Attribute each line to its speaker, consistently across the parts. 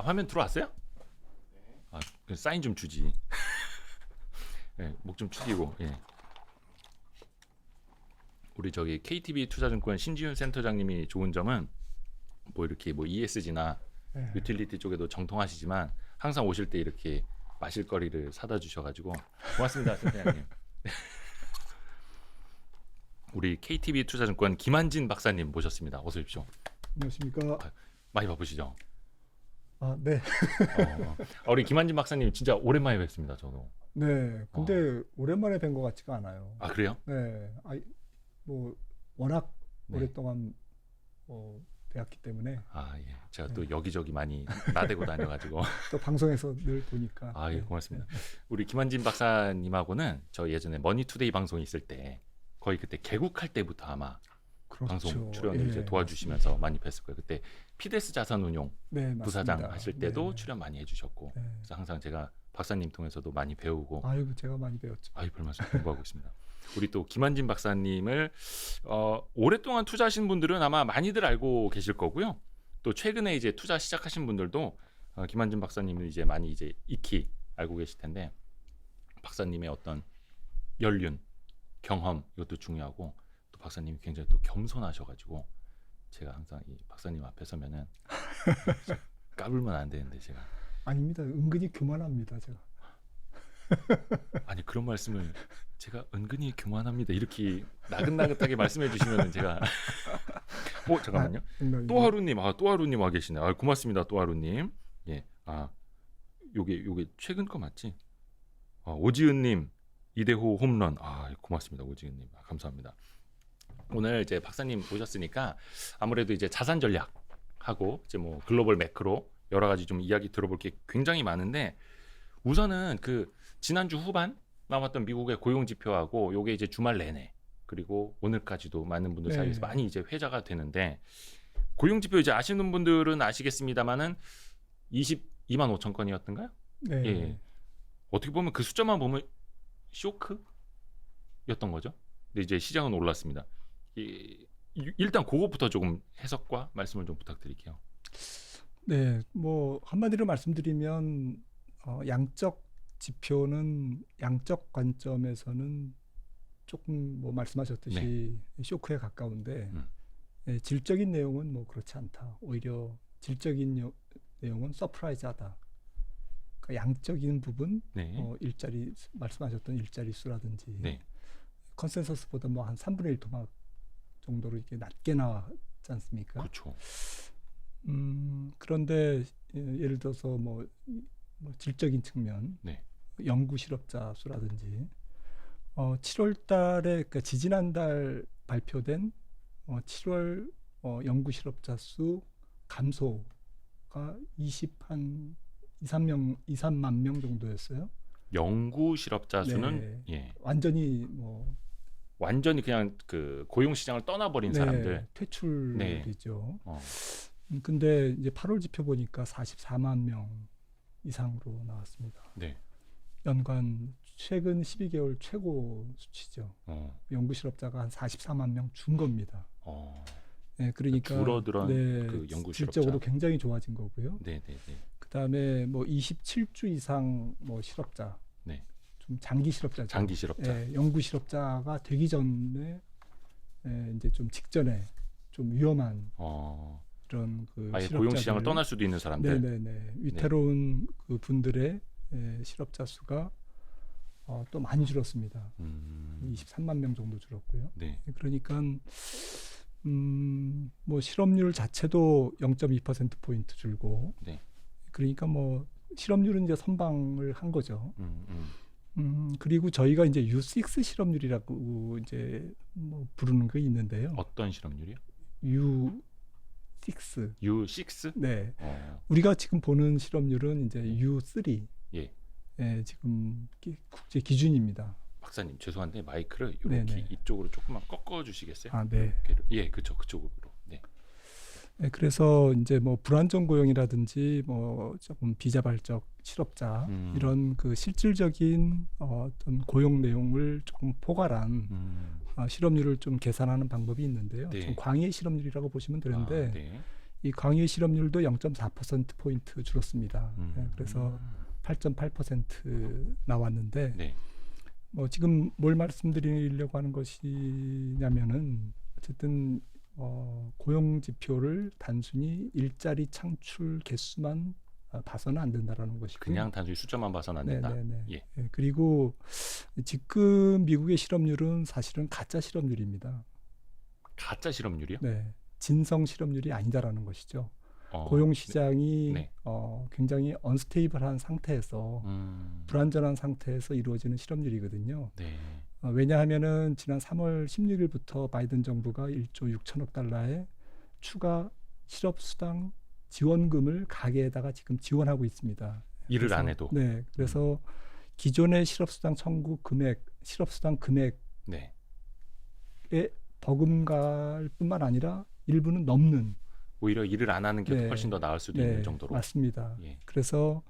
Speaker 1: 화면 들어왔어요? 아, 그 사인 좀 주지. 네, 목 좀 축이고. 예. 우리 저기 KTB 투자증권 신지훈 센터장님이 좋은 점은 뭐 이렇게 뭐 ESG나
Speaker 2: 네.
Speaker 1: 유틸리티 쪽에도 정통하시지만 항상 오실 때 이렇게 마실 거리를 사다 주셔가지고 고맙습니다, 센터장님. 우리 KTB 투자증권 김한진 박사님 모셨습니다. 어서 오십시오.
Speaker 2: 안녕하십니까.
Speaker 1: 많이 바쁘시죠?
Speaker 2: 아, 네.
Speaker 1: 우리 김한진 박사님 진짜 오랜만에 뵙습니다. 저도.
Speaker 2: 네. 근데 오랜만에 뵌 것 같지가 않아요.
Speaker 1: 아, 그래요?
Speaker 2: 네. 뭐 워낙
Speaker 1: 네.
Speaker 2: 오랫동안 배웠기 때문에
Speaker 1: 아, 예. 제가 또 여기저기 많이 나대고 다녀가지고.
Speaker 2: 또 방송에서 늘 보니까.
Speaker 1: 아, 예,
Speaker 2: 네.
Speaker 1: 고맙습니다. 우리 김한진 박사님하고는 저 예전에 머니투데이 방송 있을 때 거의 그때 개국할 때부터 아마
Speaker 2: 그렇죠.
Speaker 1: 방송 출연을
Speaker 2: 예,
Speaker 1: 이제 도와주시면서 많이 뵀을 거예요. 그때 피데스 자산운용
Speaker 2: 네,
Speaker 1: 부사장
Speaker 2: 맞습니다.
Speaker 1: 하실 때도
Speaker 2: 네.
Speaker 1: 출연 많이 해주셨고,
Speaker 2: 네.
Speaker 1: 그래서 항상 제가 박사님 통해서도 많이 배우고,
Speaker 2: 아이고, 제가 많이 배웠죠.
Speaker 1: 아유, 별말씀 공부하고 있습니다. 우리 또 김한진 박사님을 오랫동안 투자하신 분들은 아마 많이들 알고 계실 거고요. 또 최근에 이제 투자 시작하신 분들도 김한진 박사님을 이제 많이 이제 익히 알고 계실 텐데, 박사님의 어떤 연륜, 경험 이것도 중요하고, 또 박사님이 굉장히 또 겸손하셔가지고 제가 항상 이 박사님 앞에 서면은 까불면 안 되는데 제가
Speaker 2: 아닙니다. 은근히 교만합니다, 제가.
Speaker 1: 아니 그런 말씀을 제가 은근히 교만합니다 이렇게 나긋나긋하게 말씀해 주시면은 제가 잠깐만요. 또 하루님 또 하루님 와 계시네. 고맙습니다 또 하루님. 예, 요게 최근 거 맞지? 오지은님 이대호 홈런. 고맙습니다 오지은님. 감사합니다. 오늘 이제 박사님 오셨으니까 아무래도 이제 자산 전략하고 이제 뭐 글로벌 매크로 여러 가지 좀 이야기 들어볼 게 굉장히 많은데, 우선은 그 지난주 후반 나왔던 미국의 고용 지표하고 요게 이제 주말 내내 그리고 오늘까지도 많은 분들 사이에서 많이 이제 회자가 되는데, 고용 지표 이제 아시는 분들은 아시겠습니다만은 22만 5천 건이었던가요?
Speaker 2: 네.
Speaker 1: 예. 어떻게 보면 그 숫자만 보면 쇼크였던 거죠. 근데 이제 시장은 올랐습니다. 일단 그것부터 조금 해석과 말씀을 좀 부탁드릴게요.
Speaker 2: 네, 뭐 한마디로 말씀드리면 양적 지표는 양적 관점에서는 조금 뭐 말씀하셨듯이 쇼크에 가까운데 질적인 내용은 뭐 그렇지 않다. 오히려 질적인 내용은 서프라이즈하다. 그러니까 양적인 부분, 일자리 말씀하셨던 일자리 수라든지 컨센서스보다 뭐 한 3분의 1 토막 정도로 이렇게 낮게 나왔지 않습니까?
Speaker 1: 그렇죠.
Speaker 2: 그런데 예를 들어서 뭐 질적인 측면, 연구 실업자 수라든지 7월 달에 그러니까 지지난달 발표된 7월 연구 실업자 수 감소가 23만 명 정도였어요.
Speaker 1: 연구 실업자 수는 완전히 그냥 그 고용 시장을 떠나버린 사람들
Speaker 2: 퇴출이죠. 근데 이제 8월 지표 보니까 44만 명 이상으로 나왔습니다. 연간 최근 12개월 최고 수치죠. 연구 실업자가 한 44만 명 준 겁니다. 그러니까
Speaker 1: 줄어들은 그 연구 실업자
Speaker 2: 질적으로 굉장히 좋아진 거고요. 그다음에 뭐 27주 이상 뭐 실업자, 좀 장기 실업자죠.
Speaker 1: 장기 실업자,
Speaker 2: 연구 실업자가 되기 전에 이제 좀 직전에 좀 위험한 이런 그
Speaker 1: 아예
Speaker 2: 실업자들,
Speaker 1: 고용 시장을 떠날 수도 있는 사람들,
Speaker 2: 위태로운 그 분들의 실업자 수가 또 많이 줄었습니다. 23만 명 정도 줄었고요. 그러니까 뭐 실업률 자체도 0.2% 포인트 줄고, 그러니까 뭐 실업률은 이제 선방을 한 거죠. 그리고 저희가 이제 U6 실업률이라고 이제 뭐 부르는 게 있는데요.
Speaker 1: 어떤 실업률이요?
Speaker 2: U6.
Speaker 1: U6?
Speaker 2: 네. 우리가 지금 보는 실업률은 이제 U3. 지금 국제 기준입니다.
Speaker 1: 박사님 죄송한데 마이크를 이렇게 이쪽으로 조금만 꺾어 주시겠어요? 그쪽으로.
Speaker 2: 그래서 이제 뭐 불안정 고용이라든지 뭐 조금 비자발적 실업자 이런 그 실질적인 어떤 고용 내용을 조금 포괄한 실업률을 좀 계산하는 방법이 있는데요. 좀 광의 실업률이라고 보시면 되는데 이 광유 실업률도 0.4% 포인트 줄었습니다. 그래서 8.8% 나왔는데
Speaker 1: 네.
Speaker 2: 뭐 지금 뭘 말씀드리려고 하는 것이냐면은 어쨌든 고용 지표를 단순히 일자리 창출 개수만 봐서는 안 된다라는 것이고요.
Speaker 1: 그냥 단순히 숫자만 봐서는 안 된다.
Speaker 2: 예. 예, 그리고 지금 미국의 실업률은 사실은 가짜 실업률입니다.
Speaker 1: 가짜 실업률이요?
Speaker 2: 네, 진성 실업률이 아니다라는 것이죠. 고용 시장이
Speaker 1: 네.
Speaker 2: 굉장히 언스테이블한 상태에서 불안전한 상태에서 이루어지는 실업률이거든요.
Speaker 1: 네.
Speaker 2: 왜냐하면은 지난 3월 16일부터 바이든 정부가 1조 6천억 달러의 추가 실업수당 지원금을 가계에다가 지금 지원하고 있습니다.
Speaker 1: 일을
Speaker 2: 그래서,
Speaker 1: 안 해도.
Speaker 2: 네, 그래서 기존의 실업수당 청구 금액, 실업수당 금액에
Speaker 1: 네.
Speaker 2: 버금갈 뿐만 아니라 일부는 넘는.
Speaker 1: 오히려 일을 안 하는 게
Speaker 2: 네,
Speaker 1: 훨씬 더 나을 수도
Speaker 2: 네,
Speaker 1: 있는 정도로.
Speaker 2: 맞습니다.
Speaker 1: 예.
Speaker 2: 그래서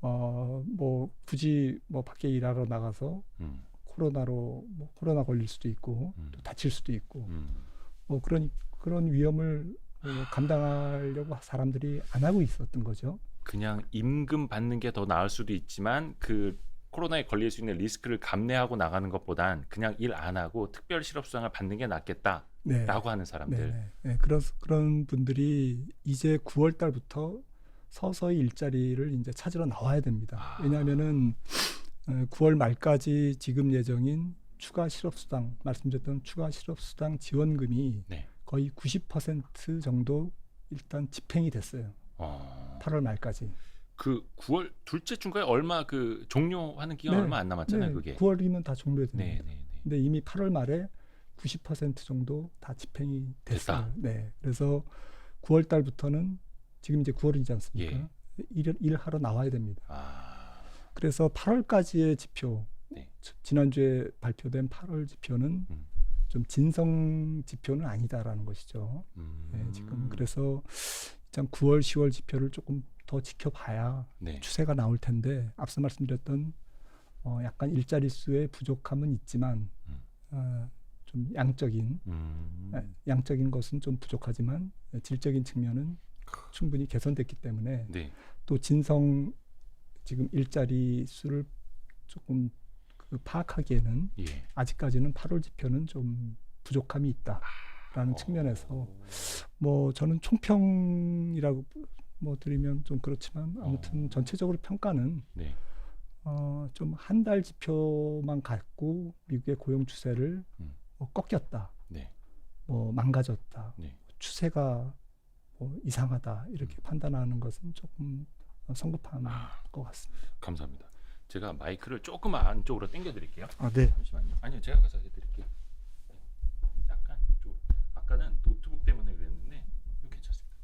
Speaker 2: 뭐 굳이 뭐 밖에 일하러 나가서 코로나로 뭐 코로나 걸릴 수도 있고 또 다칠 수도 있고 뭐 그런 위험을 감당하려고 사람들이 안 하고 있었던 거죠.
Speaker 1: 그냥 임금 받는 게 더 나을 수도 있지만 그 코로나에 걸릴 수 있는 리스크를 감내하고 나가는 것보단 그냥 일 안 하고 특별 실업수당을 받는 게 낫겠다라고
Speaker 2: 네.
Speaker 1: 하는 사람들.
Speaker 2: 네. 그런 분들이 이제 9월 달부터 서서히 일자리를 이제 찾으러 나와야 됩니다. 왜냐하면은 9월 말까지 지금 예정인 추가 실업수당, 말씀드렸던 추가 실업수당 지원금이
Speaker 1: 네.
Speaker 2: 거의 90% 정도 일단 집행이 됐어요. 8월 말까지.
Speaker 1: 그 9월 둘째 주인가에 얼마 그 종료하는 기간 얼마 안 남았잖아요. 그게.
Speaker 2: 9월이면 다 종료됩니다.
Speaker 1: 네.
Speaker 2: 근데 이미 8월 말에 90% 정도 다 집행이 됐어요. 네. 그래서 9월 달부터는 지금 이제 9월이지 않습니까?
Speaker 1: 예.
Speaker 2: 일하러 나와야 됩니다. 그래서 8월까지의 지표,
Speaker 1: 네.
Speaker 2: 지난주에 발표된 8월 지표는 좀 진성 지표는 아니다라는 것이죠. 네, 지금 그래서 일단 9월, 10월 지표를 조금 더 지켜봐야
Speaker 1: 네.
Speaker 2: 추세가 나올 텐데 앞서 말씀드렸던 약간 일자리 수의 부족함은 있지만 좀 양적인 것은 좀 부족하지만 질적인 측면은 충분히 개선됐기 때문에
Speaker 1: 네.
Speaker 2: 또 진성 지금 일자리 수를 조금 파악하기에는 아직까지는 8월 지표는 좀 부족함이 있다라는 측면에서 뭐 저는 총평이라고 뭐 드리면 좀 그렇지만 아무튼 전체적으로 평가는 좀 한 달 지표만 갖고 미국의 고용 추세를 뭐 꺾였다, 뭐 망가졌다, 추세가 뭐 이상하다 이렇게 판단하는 것은 조금 성급한 것 같습니다.
Speaker 1: 감사합니다. 제가 마이크를 조금 안쪽으로 당겨 드릴게요.
Speaker 2: 네.
Speaker 1: 잠시만요. 아니요, 제가 가서 해드릴게요. 약간 이쪽으로. 아까는 노트북 때문에 그랬는데 이거 괜찮습니다.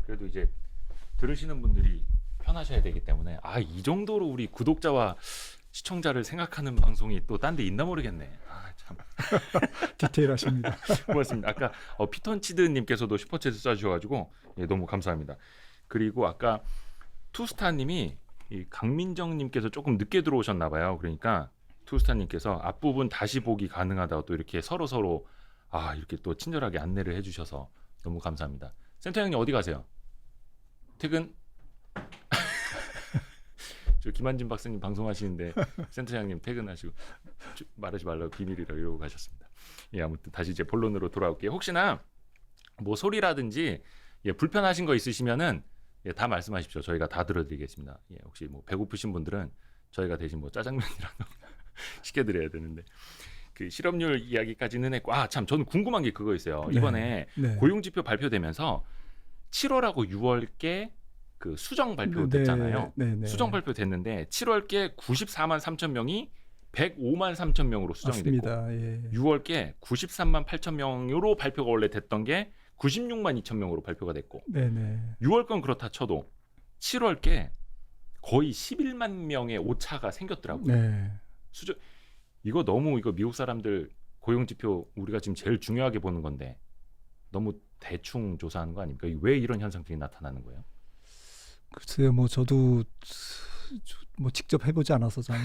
Speaker 1: 그래도 이제 들으시는 분들이 편하셔야 되기 때문에 이 정도로 우리 구독자와 시청자를 생각하는 방송이 또 딴 데 있나 모르겠네. 참
Speaker 2: 디테일하십니다.
Speaker 1: 고맙습니다. 아까 피톤치드님께서도 슈퍼챗을 쏴주셔가지고 너무 감사합니다. 그리고 아까 투스타님이 이 강민정님께서 조금 늦게 들어오셨나봐요. 그러니까 투스타님께서 앞부분 다시 보기 가능하다고 또 이렇게 서로 이렇게 또 친절하게 안내를 해주셔서 너무 감사합니다. 센터 형님 어디 가세요? 퇴근? 저 김한진 박사님 방송하시는데 센터장님 퇴근하시고 말하지 말라고 비밀이라고 이러고 가셨습니다. 아무튼 다시 이제 본론으로 돌아올게요. 혹시나 뭐 소리라든지 불편하신 거 있으시면은 다 말씀하십시오. 저희가 다 들어드리겠습니다. 혹시 뭐 배고프신 분들은 저희가 대신 뭐 짜장면이라도 시켜드려야 되는데 그 실업률 이야기까지는 했고 참 저는 궁금한 게 그거 있어요. 이번에 고용지표 발표되면서 7월하고 6월께 그 수정 발표됐잖아요. 수정 발표됐는데 7월께 94만 3천 명이 105만 3천 명으로 수정이
Speaker 2: 맞습니다.
Speaker 1: 됐고 6월께 93만 8천 명으로 발표가 원래 됐던 게 96만 2천 명으로 발표가 됐고 6월 건 그렇다 쳐도 7월께 거의 11만 명의 오차가 생겼더라고요. 이거 너무 미국 사람들 고용지표 우리가 지금 제일 중요하게 보는 건데 너무 대충 조사하는 거 아닙니까? 왜 이런 현상들이 나타나는 거예요?
Speaker 2: 글쎄요, 뭐 저도 뭐 직접 해보지 않아서 잘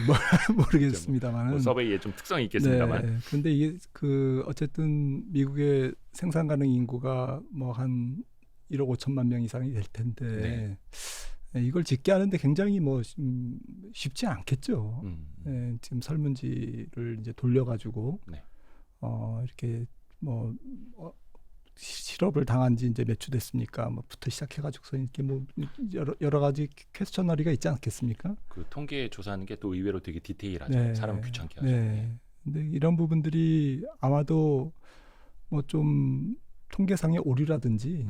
Speaker 2: 모르겠습니다만은
Speaker 1: 뭐 서베이에 좀 특성이 있겠습니다만.
Speaker 2: 네. 그런데 이게 어쨌든 미국의 생산 가능 인구가 뭐 한 1억 5천만 명 이상이 될 텐데 이걸 짓게 하는데 굉장히 뭐 쉽지 않겠죠. 지금 설문지를 이제 돌려가지고 이렇게 뭐 실업을 당한 지 이제 몇 주 됐습니까? 뭐부터 시작해가지고서 이렇게 뭐 여러 가지 퀘스처너리가 있지 않겠습니까?
Speaker 1: 그 통계 조사하는 게 또 의외로 되게 디테일하죠. 사람 귀찮게 하죠.
Speaker 2: 근데 이런 부분들이 아마도 뭐 좀 통계상의 오류라든지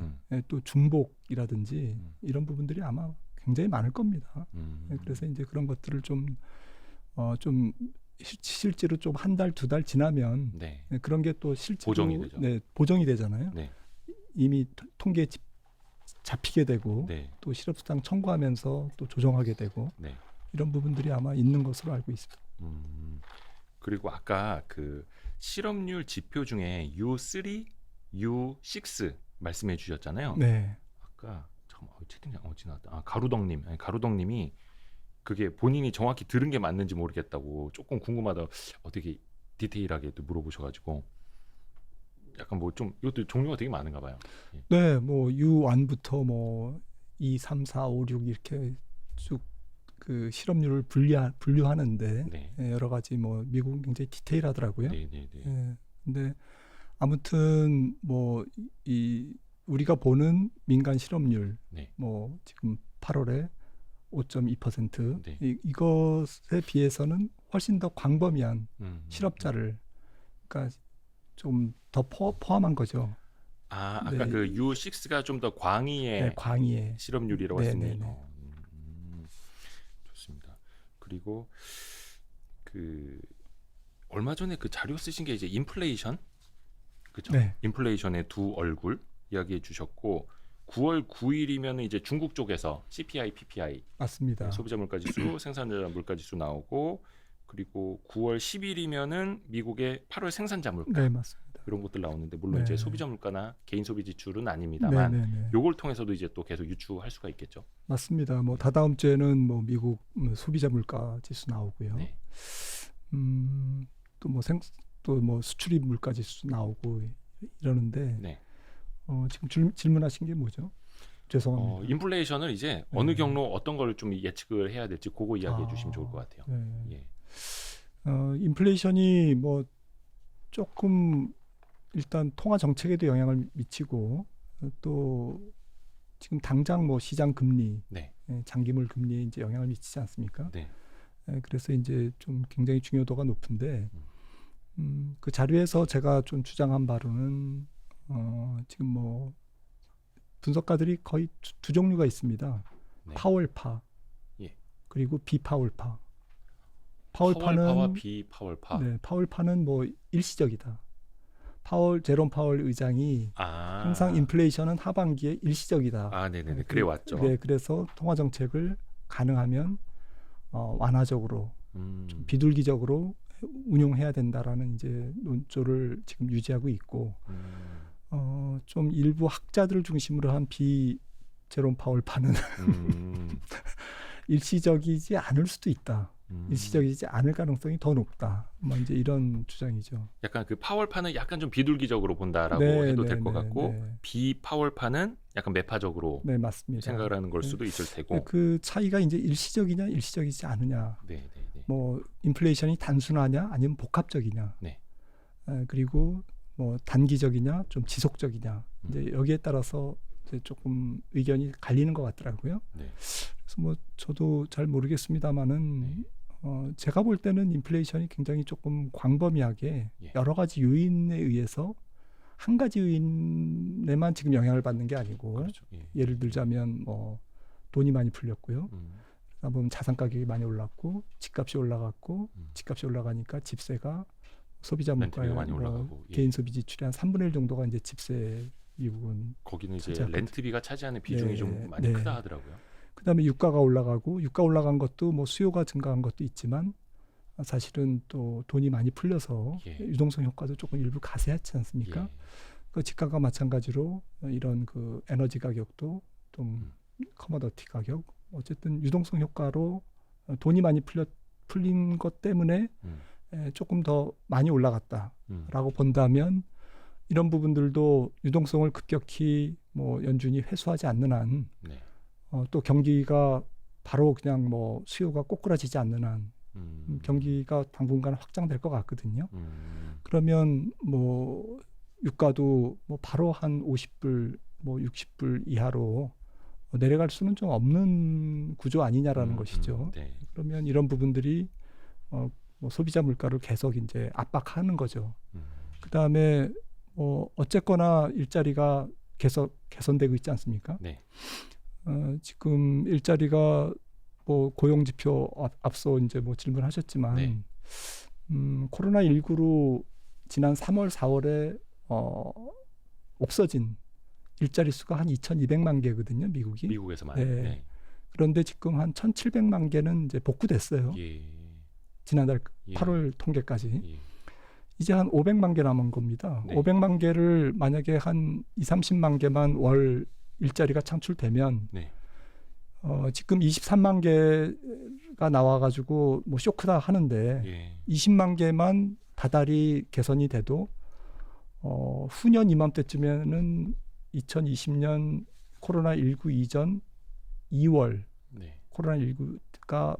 Speaker 2: 또 중복이라든지 이런 부분들이 아마 굉장히 많을 겁니다. 그래서 이제 그런 것들을 좀 실제로 좀 한 달, 두 달 지나면 그런 게 또 실제로
Speaker 1: 보정이 되죠.
Speaker 2: 보정이 되잖아요. 이미 통계에 잡히게 되고 또 실업수당 청구하면서 또 조정하게 되고 이런 부분들이 아마 있는 것으로 알고 있습니다.
Speaker 1: 그리고 아까 그 실업률 지표 중에 U3, U6 말씀해 주셨잖아요. 아까 잠깐만 채팅창 지나갔다. 가루덩님이 그게 본인이 정확히 들은 게 맞는지 모르겠다고 조금 궁금하다. 어떻게 디테일하게 또 물어보셔가지고 약간 뭐 좀 이것도 종류가 되게 많은가 봐요.
Speaker 2: 네, 뭐 U1부터 뭐 2, 3, 4, 5, 6 이렇게 쭉 그 실업률을 분류하는데 여러 가지 뭐 미국은 굉장히 디테일하더라고요. 근데 아무튼 뭐 우리가 보는 민간 실업률 뭐 지금 8월에 5.2% 이것에 비해서는 훨씬 더 광범위한 실업자를 그러니까 좀 더 포함한 거죠.
Speaker 1: 아까 그 U6가 좀 더 광의의 실업률이라고 했습니다. 좋습니다. 그리고 그 얼마 전에 그 자료 쓰신 게 이제 인플레이션, 그렇죠? 인플레이션의 두 얼굴 이야기해 주셨고 9월 9일이면 이제 중국 쪽에서 CPI, PPI
Speaker 2: 맞습니다.
Speaker 1: 소비자 물가지수, 생산자 물가지수 나오고 그리고 9월 10일이면은 미국의 8월 생산자 물가
Speaker 2: 맞습니다.
Speaker 1: 이런 것들 나오는데 물론 이제 소비자 물가나 개인 소비 지출은 아닙니다만 요걸 통해서도 이제 또 계속 유추할 수가 있겠죠.
Speaker 2: 맞습니다. 뭐 다다음 주에는 뭐 미국 소비자 물가 지수 나오고요. 또 뭐 수출입 물가 지수 나오고 이러는데 지금 질문하신 게 뭐죠? 죄송합니다.
Speaker 1: 인플레이션을 이제 어느 경로 어떤 걸 좀 예측을 해야 될지 그거 이야기해 주시면 좋을 것 같아요.
Speaker 2: 인플레이션이 뭐 조금 일단 통화 정책에도 영향을 미치고 또 지금 당장 뭐 시장 금리, 장기물 금리에 이제 영향을 미치지 않습니까? 그래서 이제 좀 굉장히 중요도가 높은데 그 자료에서 제가 좀 주장한 바로는 지금 뭐 분석가들이 거의 두 종류가 있습니다. 파월파 그리고 비파월파.
Speaker 1: 파월파와 비파월파.
Speaker 2: 파월파는 뭐 일시적이다. 제롬 파월 의장이 항상 인플레이션은 하반기에 일시적이다.
Speaker 1: 그래 왔죠.
Speaker 2: 그래서 통화 정책을 가능하면 완화적으로 좀 비둘기적으로 운용해야 된다라는 이제 논조를 지금 유지하고 있고 좀 일부 학자들을 중심으로 한 제롬 파월파는 일시적이지 않을 수도 있다. 일시적이지 않을 가능성이 더 높다. 뭐 이제 이런 주장이죠.
Speaker 1: 약간 그 파월파는 약간 좀 비둘기적으로 본다라고 해도 될 것 같고 비파월파는 약간 매파적으로
Speaker 2: 맞습니다.
Speaker 1: 생각을 하는 걸 수도 있을 테고
Speaker 2: 그 차이가 이제 일시적이냐 일시적이지 않느냐. 뭐 인플레이션이 단순하냐 아니면 복합적이냐. 그리고 뭐 단기적이냐 좀 지속적이냐. 이제 여기에 따라서 이제 조금 의견이 갈리는 것 같더라고요. 그래서 뭐 저도 잘 모르겠습니다만은 제가 볼 때는 인플레이션이 굉장히 조금 광범위하게 여러 가지 요인에 의해서 한 가지 요인에만 지금 영향을 받는 게 아니고 예를 들자면 뭐 돈이 많이 풀렸고요. 그러다 보면 자산 가격이 많이 올랐고 집값이 올라갔고 집값이 올라가니까 집세가 소비자 물가에 개인 소비 지출이 한 3분의 1 정도가 이제 집세 미국은
Speaker 1: 거기는 이제 렌트비가 차지하는 비중이 좀 많이 크다 하더라고요.
Speaker 2: 그다음에 유가가 올라가고 유가 올라간 것도 뭐 수요가 증가한 것도 있지만 사실은 또 돈이 많이 풀려서 유동성 효과도 조금 일부 가세하지 않습니까? 그 집값과 마찬가지로 이런 그 에너지 가격도 좀 커머더티 가격 어쨌든 유동성 효과로 돈이 많이 풀린 것 때문에 조금 더 많이 올라갔다라고 본다면 이런 부분들도 유동성을 급격히 뭐 연준이 회수하지 않는 한 또 경기가 바로 그냥 뭐 수요가 꼬꾸라지지 않는 한 경기가 당분간 확장될 것 같거든요. 그러면 뭐 유가도 뭐 바로 한 50불, 뭐 60불 이하로 내려갈 수는 좀 없는 구조 아니냐라는 것이죠. 그러면 이런 부분들이 뭐 소비자 물가를 계속 이제 압박하는 거죠. 그 다음에 어쨌거나 일자리가 계속 개선되고 있지 않습니까? 지금 일자리가 뭐 고용 지표 앞서 이제 뭐 질문하셨지만 코로나19로 지난 3월, 4월에 없어진 일자리 수가 한 2,200만 개거든요, 미국이.
Speaker 1: 미국에서만.
Speaker 2: 그런데 지금 한 1,700만 개는 이제 복구됐어요. 지난달 8월 통계까지. 이제 한 500만 개 남은 겁니다. 500만 개를 만약에 한 30만 개만 월 일자리가 창출되면 지금 23만 개가 나와가지고 뭐 쇼크다 하는데 20만 개만 다달이 개선이 돼도 후년 이맘때쯤에는 2020년 코로나19 이전 2월 코로나19가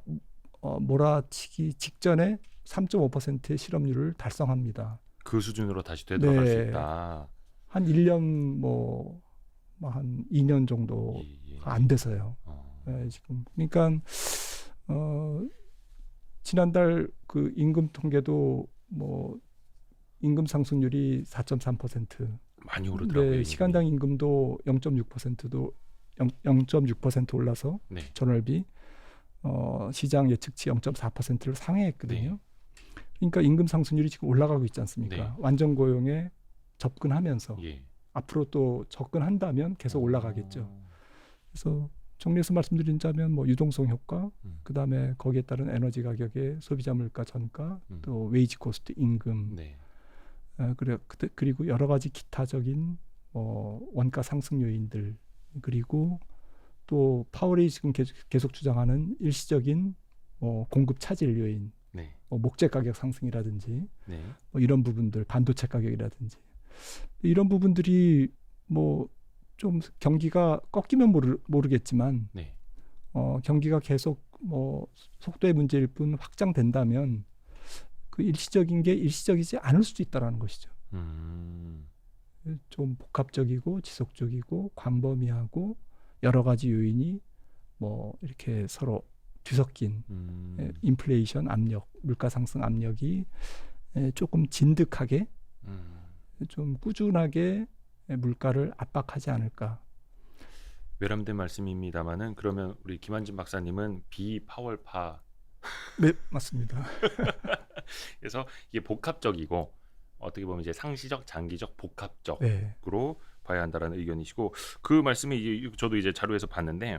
Speaker 2: 몰아치기 직전에 3.5%의 실업률을 달성합니다.
Speaker 1: 그 수준으로 다시 되돌아갈 수 있다.
Speaker 2: 한 1년 뭐 한 2년 정도가 안 돼서요. 지금 그러니까 지난달 그 임금 통계도 뭐 임금 상승률이 4.3%.
Speaker 1: 많이 오르더라고요.
Speaker 2: 시간당 임금도 0.6%도 0.6% 올라서 전월비 시장 예측치 0.4%를 상회했거든요. 그러니까 임금 상승률이 지금 올라가고 있지 않습니까? 완전 고용에 접근하면서 앞으로 또 접근한다면 계속 올라가겠죠. 그래서 정리해서 말씀드린다면 뭐 유동성 효과, 그다음에 거기에 따른 에너지 가격의 소비자 물가 전가, 또 웨이지 코스트 임금, 그리고 여러 가지 기타적인 원가 상승 요인들, 그리고 또 파월이 지금 계속 주장하는 일시적인 공급 차질 요인, 목재 가격 상승이라든지 뭐 이런 부분들, 반도체 가격이라든지 이런 부분들이 뭐 좀 경기가 꺾이면 모르겠지만 경기가 계속 뭐 속도의 문제일 뿐 확장된다면 그 일시적인 게 일시적이지 않을 수도 있다라는 것이죠. 좀 복합적이고 지속적이고 광범위하고 여러 가지 요인이 뭐 이렇게 서로 뒤섞인 인플레이션 압력, 물가 상승 압력이 조금 진득하게 좀 꾸준하게 물가를 압박하지 않을까.
Speaker 1: 외람된 말씀입니다만은 그러면 우리 김한진 박사님은 비파월파.
Speaker 2: 네, 맞습니다.
Speaker 1: 그래서 이게 복합적이고 어떻게 보면 이제 상시적, 장기적, 복합적으로 봐야 한다라는 의견이시고 그 말씀이 이제 저도 이제 자료에서 봤는데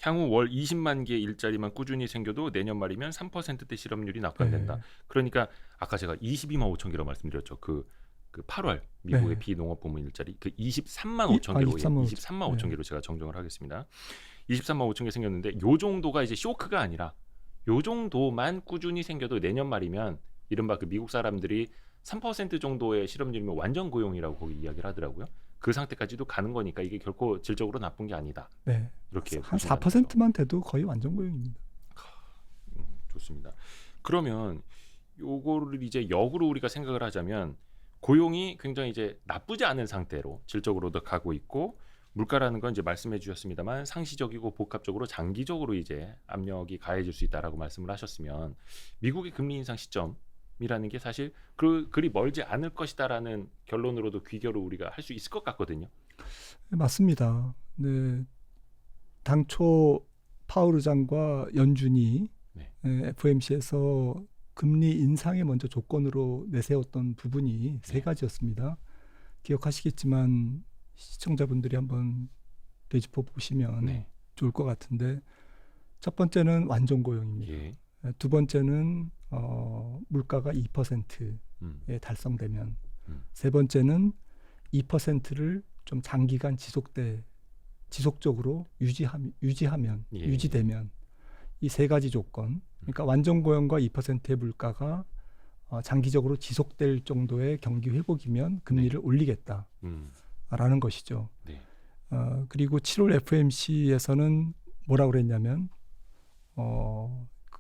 Speaker 1: 향후 월 20만 개 일자리만 꾸준히 생겨도 내년 말이면 3%대 실업률이 낙관된다. 그러니까 아까 제가 22만 5천 개로 말씀드렸죠. 그 8월 미국의 비농업 부문 일자리 그 23만 5천 개로 23만 5천 개로 제가 정정을 하겠습니다. 23만 5천 개 생겼는데 요 정도가 이제 쇼크가 아니라 요 정도만 꾸준히 생겨도 내년 말이면 이른바 그 미국 사람들이 3% 정도의 실업률이면 완전 고용이라고 거기 이야기를 하더라고요. 그 상태까지도 가는 거니까 이게 결코 질적으로 나쁜 게 아니다. 이렇게
Speaker 2: 한 4%만 돼도 거의 완전 고용입니다.
Speaker 1: 좋습니다. 그러면 요거를 이제 역으로 우리가 생각을 하자면 고용이 굉장히 이제 나쁘지 않은 상태로 질적으로도 가고 있고 물가라는 건 이제 말씀해 주셨습니다만 상시적이고 복합적으로 장기적으로 이제 압력이 가해질 수 있다라고 말씀을 하셨으면 미국의 금리 인상 시점이라는 게 사실 그리 멀지 않을 것이다라는 결론으로도 귀결을 우리가 할 수 있을 것 같거든요.
Speaker 2: 맞습니다. 네, 당초 파월 의장과 연준이 FOMC에서 금리 인상에 먼저 조건으로 내세웠던 부분이 세 가지였습니다. 기억하시겠지만 시청자분들이 한번 되짚어 보시면 좋을 것 같은데 첫 번째는 완전 고용입니다. 두 번째는 물가가 2%에 달성되면 세 번째는 2%를 좀 장기간 지속적으로 유지되면 이 세 가지 조건, 그러니까 완전 고용과 2%의 물가가 장기적으로 지속될 정도의 경기 회복이면 금리를 올리겠다라는 것이죠.
Speaker 1: 네.
Speaker 2: 그리고 7월 FOMC에서는 뭐라고 그랬냐면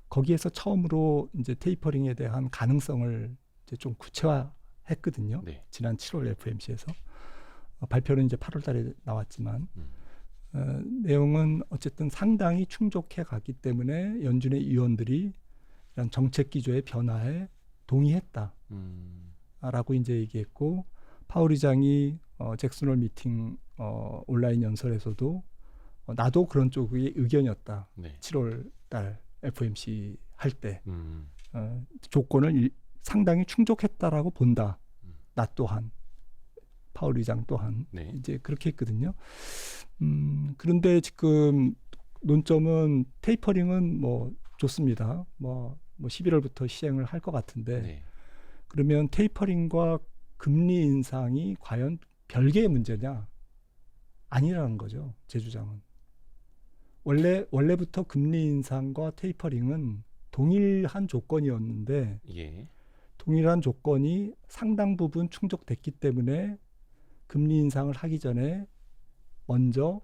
Speaker 2: 거기에서 처음으로 이제 테이퍼링에 대한 가능성을 이제 좀 구체화했거든요.
Speaker 1: 네.
Speaker 2: 지난 7월 FOMC에서 발표는 이제 8월달에 나왔지만 내용은 어쨌든 상당히 충족해 갔기 때문에 연준의 위원들이 이런 정책 기조의 변화에 동의했다라고 이제 얘기했고 파월 의장이 잭슨 홀 미팅 온라인 연설에서도 나도 그런 쪽의 의견이었다.
Speaker 1: 네.
Speaker 2: 7월 달 FOMC 할 때 조건을 상당히 충족했다라고 본다. 나 또한 파월 의장 또한
Speaker 1: 네.
Speaker 2: 이제 그렇게 했거든요. 그런데 지금 논점은 테이퍼링은 뭐 좋습니다. 뭐 11월부터 시행을 할 것 같은데
Speaker 1: 네.
Speaker 2: 그러면 테이퍼링과 금리 인상이 과연 별개의 문제냐? 아니라는 거죠. 제 주장은. 원래부터 금리 인상과 테이퍼링은 동일한 조건이었는데
Speaker 1: 예.
Speaker 2: 동일한 조건이 상당 부분 충족됐기 때문에 금리 인상을 하기 전에 먼저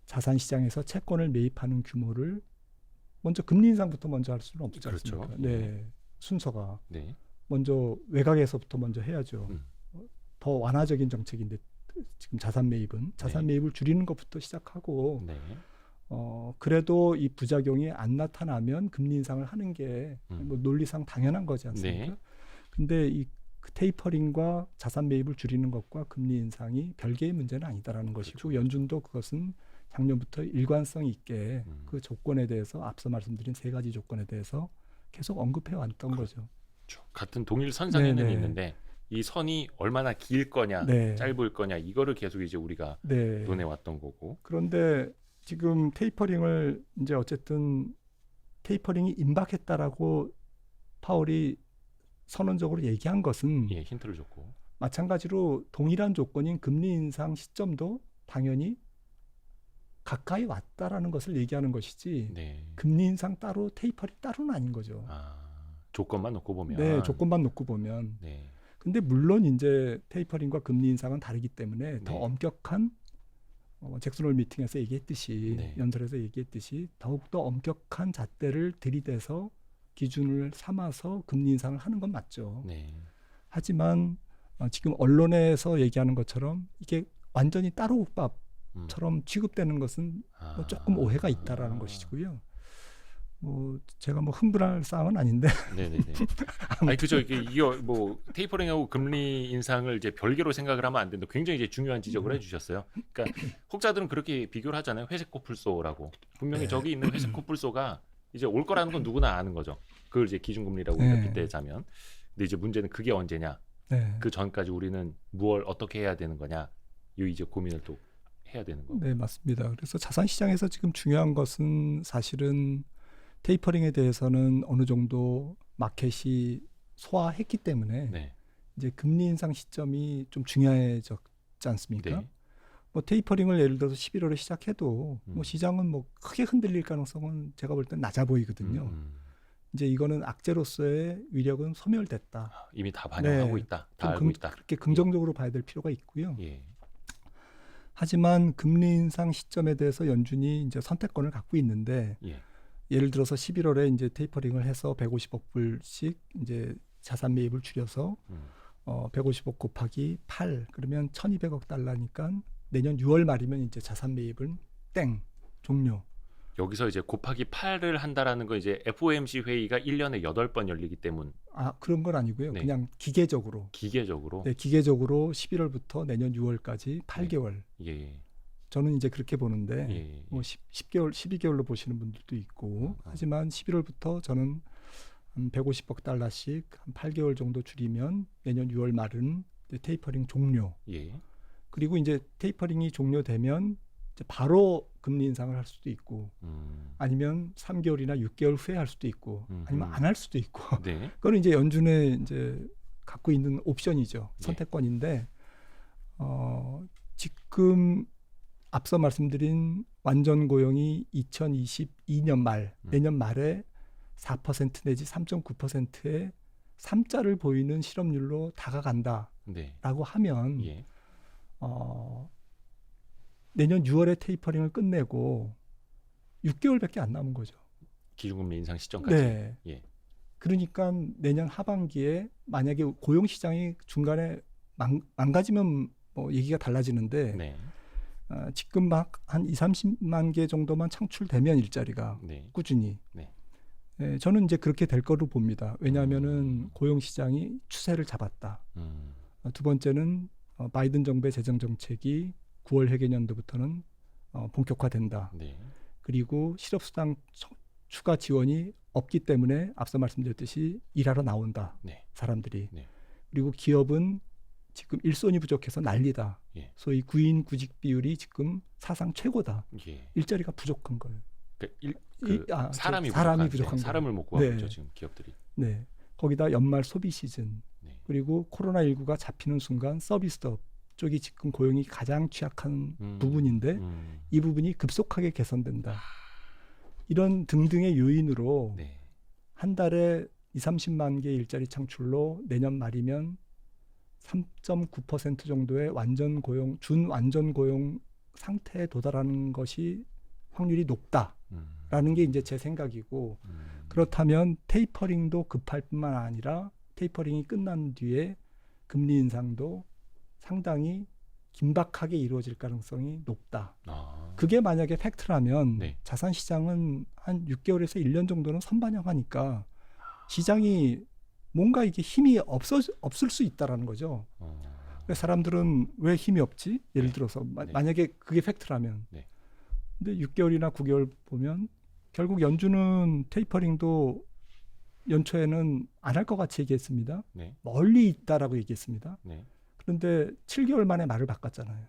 Speaker 2: 자산 시장에서 채권을 매입하는 규모를 먼저 금리 인상부터 먼저 할 수는 없지 않습니까?
Speaker 1: 그렇죠.
Speaker 2: 네, 순서가
Speaker 1: 네.
Speaker 2: 먼저 외곽에서부터 먼저 해야죠. 더 완화적인 정책인데 지금 자산 매입을 줄이는 것부터 시작하고
Speaker 1: 네.
Speaker 2: 그래도 이 부작용이 안 나타나면 금리 인상을 하는 게 뭐 논리상 당연한 거지 않습니까?
Speaker 1: 네.
Speaker 2: 근데 이 테이퍼링과 자산 매입을 줄이는 것과 금리 인상이 별개의 문제는 아니다라는 것이고
Speaker 1: 그렇죠.
Speaker 2: 연준도 그것은 작년부터 일관성 있게 그 조건에 대해서 앞서 말씀드린 세 가지 조건에 대해서 계속 언급해 왔던 거죠.
Speaker 1: 같은 동일 선상에는
Speaker 2: 네네.
Speaker 1: 있는데 이 선이 얼마나 길 거냐,
Speaker 2: 네.
Speaker 1: 짧을 거냐 이거를 계속 이제 우리가
Speaker 2: 네.
Speaker 1: 논해 왔던 거고.
Speaker 2: 그런데 지금 테이퍼링을 이제 어쨌든 테이퍼링이 임박했다라고 파월이 선언적으로 얘기한 것은
Speaker 1: 예, 힌트를 줬고.
Speaker 2: 마찬가지로 동일한 조건인 금리 인상 시점도 당연히 가까이 왔다라는 것을 얘기하는 것이지
Speaker 1: 네.
Speaker 2: 금리 인상 따로 테이퍼링 따로는 아닌 거죠.
Speaker 1: 조건만 놓고 보면.
Speaker 2: 네, 조건만 놓고 보면.
Speaker 1: 네.
Speaker 2: 근데 물론 이제 테이퍼링과 금리 인상은 다르기 때문에 더
Speaker 1: 네.
Speaker 2: 엄격한 잭슨 홀 미팅에서 얘기했듯이
Speaker 1: 네.
Speaker 2: 연설에서 얘기했듯이 더욱더 엄격한 잣대를 들이대서 기준을 삼아서 금리 인상을 하는 건 맞죠.
Speaker 1: 네.
Speaker 2: 하지만 지금 언론에서 얘기하는 것처럼 이게 완전히 따로 국밥처럼 취급되는 것은 뭐 조금 오해가 있다라는 것이고요. 뭐 제가 뭐 흥분할 사항은 아닌데.
Speaker 1: 네네네. 아니 그죠. 이게 뭐 테이퍼링하고 금리 인상을 이제 별개로 생각을 하면 안 된다. 굉장히 이제 중요한 지적을 해주셨어요. 그러니까 혹자들은 그렇게 비교를 하잖아요. 회색 코뿔소라고. 분명히
Speaker 2: 네.
Speaker 1: 저기 있는 회색 코뿔소가 이제 올 거라는 건 누구나 아는 거죠. 그걸 이제 기준금리라고
Speaker 2: 네.
Speaker 1: 우리가 빗대자면. 근데 이제 문제는 그게 언제냐.
Speaker 2: 네.
Speaker 1: 그 전까지 우리는 무엇을 어떻게 해야 되는 거냐. 이 이제 고민을 또 해야 되는 거고.
Speaker 2: 네, 맞습니다. 그래서 자산 시장에서 지금 중요한 것은 사실은 테이퍼링에 대해서는 어느 정도 마켓이 소화했기 때문에
Speaker 1: 네.
Speaker 2: 이제 금리 인상 시점이 좀 중요해졌지 않습니까?
Speaker 1: 네.
Speaker 2: 뭐 테이퍼링을 예를 들어서 11월에 시작해도 뭐 시장은 뭐 크게 흔들릴 가능성은 제가 볼 땐 낮아 보이거든요. 이제 이거는 악재로서의 위력은 소멸됐다.
Speaker 1: 이미 다 반영하고
Speaker 2: 네.
Speaker 1: 있다. 다 알고 있다.
Speaker 2: 그렇게 긍정적으로 봐야 될 필요가 있고요.
Speaker 1: 예.
Speaker 2: 하지만 금리 인상 시점에 대해서 연준이 이제 선택권을 갖고 있는데
Speaker 1: 예.
Speaker 2: 예를 들어서 11월에 이제 테이퍼링을 해서 150억 불씩 이제 자산 매입을 줄여서 150억 곱하기 8 그러면 1,200억 달러니까 내년 6월 말이면 이제 자산 매입은 땡 종료.
Speaker 1: 여기서 이제 곱하기 8을 한다라는 건 이제 FOMC 회의가 1년에 8번 열리기 때문.
Speaker 2: 그런 건 아니고요.
Speaker 1: 네.
Speaker 2: 그냥 기계적으로.
Speaker 1: 기계적으로.
Speaker 2: 네, 기계적으로 11월부터 내년 6월까지 8개월.
Speaker 1: 예.
Speaker 2: 저는 이제 그렇게 보는데
Speaker 1: 예.
Speaker 2: 뭐 10개월, 12개월로 보시는 분들도 있고 하지만 11월부터 저는 한 150억 달러씩 한 8개월 정도 줄이면 내년 6월 말은 이제 테이퍼링 종료.
Speaker 1: 예.
Speaker 2: 그리고 이제 테이퍼링이 종료되면 이제 바로 금리 인상을 할 수도 있고 아니면 3개월이나 6개월 후에 할 수도 있고 아니면 안 할 수도 있고
Speaker 1: 네.
Speaker 2: 그거는 이제 연준의 이제 갖고 있는 옵션이죠.
Speaker 1: 네.
Speaker 2: 선택권인데 지금 앞서 말씀드린 완전 고용이 2022년 말, 내년 말에 4% 내지 3.9%의 3자를 보이는 실업률로 다가간다라고
Speaker 1: 네.
Speaker 2: 하면
Speaker 1: 예.
Speaker 2: 내년 6월에 테이퍼링을 끝내고 6개월밖에 안 남은 거죠.
Speaker 1: 기준금리 인상 시점까지.
Speaker 2: 네.
Speaker 1: 예.
Speaker 2: 그러니까 내년 하반기에 만약에 고용 시장이 중간에 망가지면 뭐 얘기가 달라지는데
Speaker 1: 네.
Speaker 2: 지금 막 한 20-30만 개 정도만 창출되면 일자리가
Speaker 1: 네.
Speaker 2: 꾸준히
Speaker 1: 네.
Speaker 2: 저는 이제 그렇게 될 거로 봅니다. 왜냐하면은 고용 시장이 추세를 잡았다. 두 번째는 바이든 정부의 재정 정책이 9월 회계년도부터는 본격화된다.
Speaker 1: 네.
Speaker 2: 그리고 실업수당 추가 지원이 없기 때문에 앞서 말씀드렸듯이 일하러 나온다.
Speaker 1: 네.
Speaker 2: 사람들이.
Speaker 1: 네.
Speaker 2: 그리고 기업은 지금 일손이 부족해서 난리다.
Speaker 1: 예.
Speaker 2: 소위 구인 구직 비율이 지금 사상 최고다.
Speaker 1: 예.
Speaker 2: 일자리가 부족한 거예요.
Speaker 1: 사람이
Speaker 2: 부족한
Speaker 1: 사람을 못 구하고
Speaker 2: 네.
Speaker 1: 있죠 지금 기업들이.
Speaker 2: 네. 거기다 연말 소비 시즌
Speaker 1: 네.
Speaker 2: 그리고 코로나19가 잡히는 순간 서비스업 쪽이 지금 고용이 가장 취약한 부분인데 이 부분이 급속하게 개선된다. 이런 등등의 요인으로
Speaker 1: 네.
Speaker 2: 한 달에 20-30만 개 일자리 창출로 내년 말이면 3.9% 정도의 완전 고용, 준완전 고용 상태에 도달하는 것이 확률이 높다라는 게 이제 제 생각이고 그렇다면 테이퍼링도 급할 뿐만 아니라 테이퍼링이 끝난 뒤에 금리 인상도 상당히 긴박하게 이루어질 가능성이 높다. 그게 만약에 팩트라면
Speaker 1: 네.
Speaker 2: 자산 시장은 한 6개월에서 1년 정도는 선반영하니까 시장이 뭔가 이게 힘이 없을 수 있다라는 거죠. 사람들은 왜 힘이 없지? 예를 들어서
Speaker 1: 네.
Speaker 2: 만약에 그게 팩트라면.
Speaker 1: 네.
Speaker 2: 근데 6개월이나 9개월 보면 결국 연준은 테이퍼링도 연초에는 안 할 것 같이 얘기했습니다.
Speaker 1: 네.
Speaker 2: 멀리 있다라고 얘기했습니다.
Speaker 1: 네.
Speaker 2: 그런데 7개월 만에 말을 바꿨잖아요.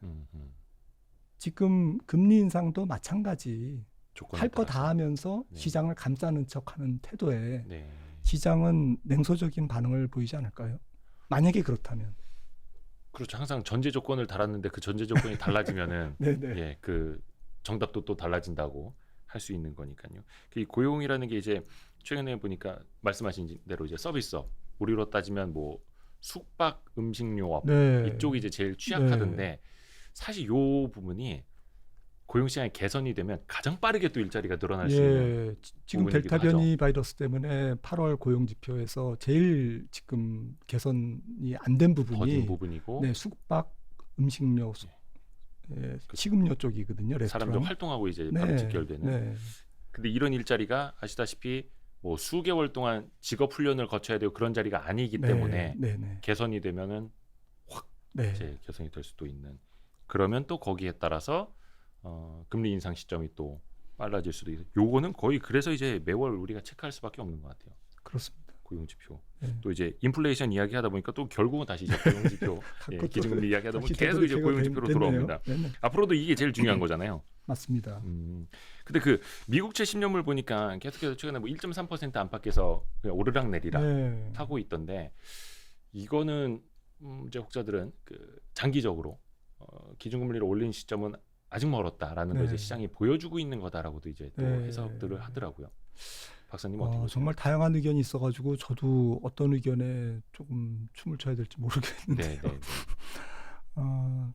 Speaker 2: 지금 금리 인상도 마찬가지. 할 거 다 하면서
Speaker 1: 네.
Speaker 2: 시장을 감싸는 척하는 태도에
Speaker 1: 네.
Speaker 2: 시장은 냉소적인 반응을 보이지 않을까요? 만약에 그렇다면.
Speaker 1: 그렇죠. 항상 전제 조건을 달았는데 그 전제 조건이 달라지면은 예, 그 정답도 또 달라진다고 할 수 있는 거니까요. 이 고용이라는 게 이제 최근에 보니까 말씀하신 대로 이제 서비스업, 우리로 따지면 뭐 숙박, 음식료업 이쪽이 이제 제일 취약하던데 사실 요 부분이 고용 시장이 개선이 되면 가장 빠르게 또 일자리가 늘어날 수 있는
Speaker 2: 지금 델타 변이 바이러스 때문에 8월 고용 지표에서 제일 지금 개선이 안 된 부분이
Speaker 1: 더딘 부분이고
Speaker 2: 숙박, 음식료, 식음료 쪽이거든요. 레스토랑.
Speaker 1: 사람들 활동하고 이제 바로 직결되는. 근데 이런 일자리가 아시다시피 뭐 수개월 동안 직업 훈련을 거쳐야 되고 그런 자리가 아니기 때문에 개선이 되면은 확 이제 개선이 될 수도 있는. 그러면 또 거기에 따라서 금리 인상 시점이 또 빨라질 수도 있고, 요거는 거의 그래서 이제 매월 우리가 체크할 수밖에 없는 것 같아요.
Speaker 2: 그렇습니다.
Speaker 1: 고용 지표. 또 이제 인플레이션 이야기하다 보니까 또 결국은 다시 이제 고용 지표, 기준금리 이야기하다 보면 계속 이제 고용 지표로 돌아옵니다. 앞으로도 이게 제일 중요한 거잖아요.
Speaker 2: 맞습니다.
Speaker 1: 근데 그 미국채 10년물 보니까 계속해서 최근에 뭐 1.3% 안팎에서 그냥 오르락 내리락 하고 있던데, 이거는 이제 혹자들은 그 장기적으로 기준금리를 올린 시점은 아직 멀었다라는 걸 이제 시장이 보여주고 있는 거다라고도 이제 또 해석들을 하더라고요. 박사님 어떻게 보세요?
Speaker 2: 정말 다양한 의견이 있어가지고 저도 어떤 의견에 조금 춤을 춰야 될지 모르겠는데요.